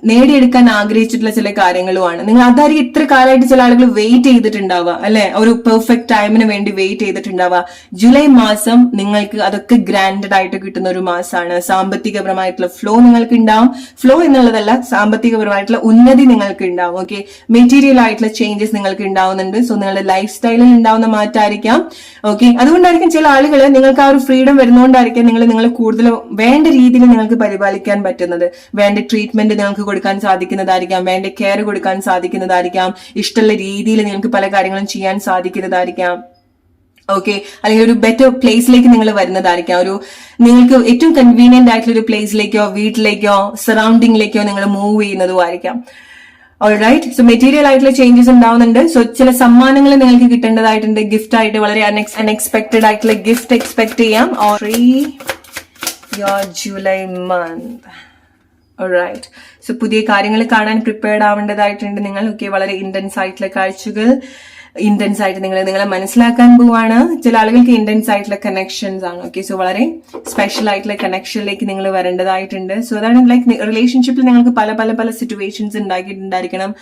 നേടിയെടുക്കാൻ ആഗ്രഹിച്ചിട്ടുള്ള ചില കാര്യങ്ങളുമാണ്. നിങ്ങൾ അതായിരിക്കും ഇത്ര കാലമായിട്ട് ചില ആളുകൾ വെയിറ്റ് ചെയ്തിട്ടുണ്ടാവുക, അല്ലെ? ഒരു പെർഫെക്റ്റ് ടൈമിന് വേണ്ടി വെയിറ്റ് ചെയ്തിട്ടുണ്ടാവുക. ജൂലൈ മാസം നിങ്ങൾക്ക് അതൊക്കെ ഗ്രാൻഡഡ് ആയിട്ട് കിട്ടുന്ന ഒരു മാസമാണ്. സാമ്പത്തികപരമായിട്ടുള്ള ഫ്ലോ നിങ്ങൾക്ക് ഉണ്ടാവും. ഫ്ലോ എന്നുള്ളതല്ല, സാമ്പത്തികപരമായിട്ടുള്ള ഉന്നതി നിങ്ങൾക്ക് ഉണ്ടാവും. ഓക്കെ, മെറ്റീരിയൽ ആയിട്ടുള്ള ചേഞ്ചസ് നിങ്ങൾക്ക് ഉണ്ടാവുന്നുണ്ട്. സോ നിങ്ങളുടെ ലൈഫ് സ്റ്റൈലിൽ ഉണ്ടാവുന്ന മാറ്റമായിരിക്കാം. ഓക്കെ, അതുകൊണ്ടായിരിക്കും ചില ആളുകൾ നിങ്ങൾക്ക് ആ ഒരു ഫ്രീഡം വരുന്നതുകൊണ്ടായിരിക്കും നിങ്ങൾ കൂടുതൽ വേണ്ട രീതിയിൽ നിങ്ങൾക്ക് പരിപാലിക്കാൻ പറ്റുന്നത്. വേണ്ട ട്രീറ്റ്മെന്റ് നിങ്ങൾക്ക് കൊടുക്കാൻ സാധിക്കുന്നതായിരിക്കാം, വേണ്ട കെയർ കൊടുക്കാൻ സാധിക്കുന്നതായിരിക്കാം, ഇഷ്ടമുള്ള രീതിയിൽ നിങ്ങൾക്ക് പല കാര്യങ്ങളും ചെയ്യാൻ സാധിക്കുന്നതായിരിക്കാം. ഓക്കെ, അല്ലെങ്കിൽ ഒരു ബെറ്റർ പ്ലേസിലേക്ക് നിങ്ങൾ വരുന്നതായിരിക്കാം. നിങ്ങൾക്ക് ഏറ്റവും കൺവീനിയന്റ് ആയിട്ടുള്ള ഒരു പ്ലേസിലേക്കോ വീട്ടിലേക്കോ സറൗണ്ടിങ്ങിലേക്കോ നിങ്ങൾ മൂവ് ചെയ്യുന്നതുമായിരിക്കാം. ഓൾറൈറ്റ്, സോ മെറ്റീരിയൽ ആയിട്ടുള്ള ചേഞ്ചസ് ഉണ്ടാവുന്നുണ്ട്. സോ ചില സമ്മാനങ്ങൾ നിങ്ങൾക്ക് കിട്ടേണ്ടതായിട്ടുണ്ട്. ഗിഫ്റ്റ് ആയിട്ട് വളരെ അൺഎക്സ്പെക്ടഡ് ആയിട്ടുള്ള ഗിഫ്റ്റ് എക്സ്പെക്ട് ചെയ്യാം. Your July month. Alright, so പുതിയ കാര്യങ്ങൾ കാണാൻ പ്രിപ്പയർഡ് ആവേണ്ടതായിട്ടുണ്ട് നിങ്ങൾ. ഓക്കെ, വളരെ ഇന്റൻസ് ആയിട്ടുള്ള കാഴ്ചകൾ, ഇന്റൻസ് ആയിട്ട് നിങ്ങളെ മനസ്സിലാക്കാൻ പോവാണ്. ചില ആളുകൾക്ക് ഇന്റൻസ് ആയിട്ടുള്ള കണക്ഷൻസ് ആണ്. ഓക്കെ, സോ വളരെ സ്പെഷ്യൽ ആയിട്ടുള്ള കണക്ഷനിലേക്ക് നിങ്ങൾ വരേണ്ടതായിട്ടുണ്ട്. സോ അതാണ് ലൈക്ക് റിലേഷൻഷിപ്പിൽ നിങ്ങൾക്ക് പല പല പല സിറ്റുവേഷൻസ് ഉണ്ടായിട്ടുണ്ടായിരിക്കണം.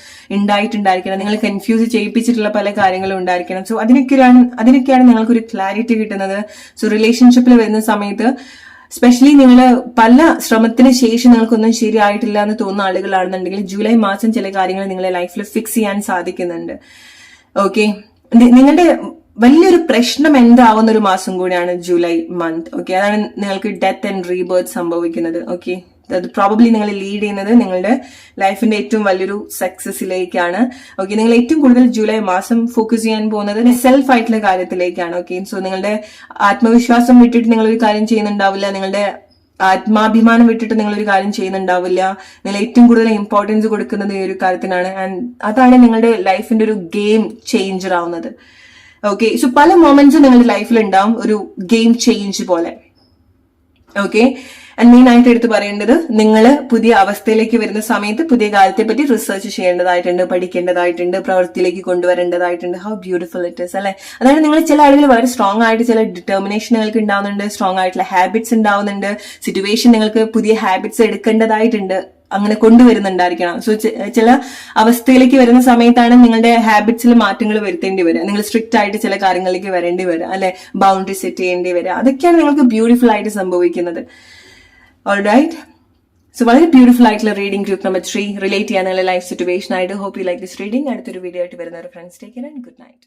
നിങ്ങൾ കൺഫ്യൂസ് ചെയ്യിപ്പിച്ചിട്ടുള്ള പല കാര്യങ്ങളും ഉണ്ടായിരിക്കണം. സോ അതിനൊക്കെയാണ് നിങ്ങൾക്കൊരു ക്ലാരിറ്റി കിട്ടുന്നത്. സോ റിലേഷൻഷിപ്പിൽ വരുന്ന സമയത്ത് സ്പെഷ്യലി നിങ്ങൾ പല ശ്രമത്തിന് ശേഷം നിങ്ങൾക്കൊന്നും ശരിയായിട്ടില്ല എന്ന് തോന്നുന്ന ആളുകളാണെന്നുണ്ടെങ്കിൽ ജൂലൈ മാസം ചില കാര്യങ്ങൾ നിങ്ങളെ ലൈഫിൽ ഫിക്സ് ചെയ്യാൻ സാധിക്കുന്നുണ്ട്. ഓക്കെ, നിങ്ങളുടെ വലിയൊരു പ്രശ്നം എന്താവുന്ന ഒരു മാസം കൂടിയാണ് ജൂലൈ മന്ത്. ഓക്കെ, അതാണ് നിങ്ങൾക്ക് ഡെത്ത് ആൻഡ് റീബർത്ത് സംഭവിക്കുന്നത്. ഓക്കെ, അത് പ്രോബബ്ലി നിങ്ങൾ ലീഡ് ചെയ്യുന്നത് നിങ്ങളുടെ ലൈഫിന്റെ ഏറ്റവും വലിയൊരു സക്സസിലേക്കാണ്. ഓക്കെ, നിങ്ങൾ ഏറ്റവും കൂടുതൽ ജൂലൈ മാസം ഫോക്കസ് ചെയ്യാൻ പോകുന്നത് സെൽഫ് ആയിട്ടുള്ള കാര്യത്തിലേക്കാണ്. ഓക്കെ, സോ നിങ്ങളുടെ ആത്മവിശ്വാസം വിട്ടിട്ട് നിങ്ങളൊരു കാര്യം ചെയ്യുന്നുണ്ടാവില്ല, നിങ്ങളുടെ ആത്മാഭിമാനം വിട്ടിട്ട് നിങ്ങളൊരു കാര്യം ചെയ്യുന്നുണ്ടാവില്ല. നിങ്ങൾ ഏറ്റവും കൂടുതൽ ഇമ്പോർട്ടൻസ് കൊടുക്കുന്നത് ഈ ഒരു കാര്യത്തിനാണ്. ആൻഡ് അതാണ് നിങ്ങളുടെ ലൈഫിന്റെ ഒരു ഗെയിം ചേഞ്ചർ ആവുന്നത്. ഓക്കെ, സോ പല മൊമെന്റ്സും നിങ്ങളുടെ ലൈഫിൽ ഉണ്ടാവും ഒരു ഗെയിം ചേഞ്ച് പോലെ. ഓക്കെ, ആൻഡ് മെയിൻ ആയിട്ട് എടുത്ത് പറയേണ്ടത്, നിങ്ങൾ പുതിയ അവസ്ഥയിലേക്ക് വരുന്ന സമയത്ത് പുതിയ കാലത്തെ പറ്റി റിസർച്ച് ചെയ്യേണ്ടതായിട്ടുണ്ട്, പഠിക്കേണ്ടതായിട്ടുണ്ട്, പ്രവൃത്തിയിലേക്ക് കൊണ്ടുവരേണ്ടതായിട്ടുണ്ട്. ഹൗ ബ്യൂട്ടിഫുൾ ഇറ്റ് ഇസ് അല്ലെ. അതായത് നിങ്ങൾ ചില ആളുകൾ വളരെ സ്ട്രോങ് ആയിട്ട് ചില ഡിറ്റർമിനേഷൻ നിങ്ങൾക്ക് ഉണ്ടാവുന്നുണ്ട്, സ്ട്രോങ് ആയിട്ടുള്ള ഹാബിറ്റ്സ് ഉണ്ടാവുന്നുണ്ട്, സിറ്റുവേഷൻ നിങ്ങൾക്ക് പുതിയ ഹാബിറ്റ്സ് എടുക്കേണ്ടതായിട്ടുണ്ട്, അങ്ങനെ കൊണ്ടുവരുന്നുണ്ടായിരിക്കണം. സോ ചില അവസ്ഥയിലേക്ക് വരുന്ന സമയത്താണ് നിങ്ങളുടെ ഹാബിറ്റ്സിൽ മാറ്റങ്ങൾ വരുത്തേണ്ടി വരിക, നിങ്ങൾ സ്ട്രിക്റ്റ് ആയിട്ട് ചില കാര്യങ്ങളിലേക്ക് വരേണ്ടി വരിക, അല്ലെ, ബൗണ്ടറി സെറ്റ് ചെയ്യേണ്ടി വരിക. അതൊക്കെയാണ് നിങ്ങൾക്ക് ബ്യൂട്ടിഫുൾ ആയിട്ട് സംഭവിക്കുന്നത്. Alright, so വളരെ ബ്യൂട്ടിഫുൾ ആയിട്ടുള്ള റീഡിംഗ് ഗ്രൂപ്പ് നമ്പർ 3 റിലേറ്റ് ചെയ്യാനുള്ള ലൈഫ് സിറ്റുവേഷൻ ആയിട്ട്. Hope you like this reading. അടുത്തൊരു വീഡിയോ ആയിട്ട് വരുന്ന ഒരു friends take care and good night.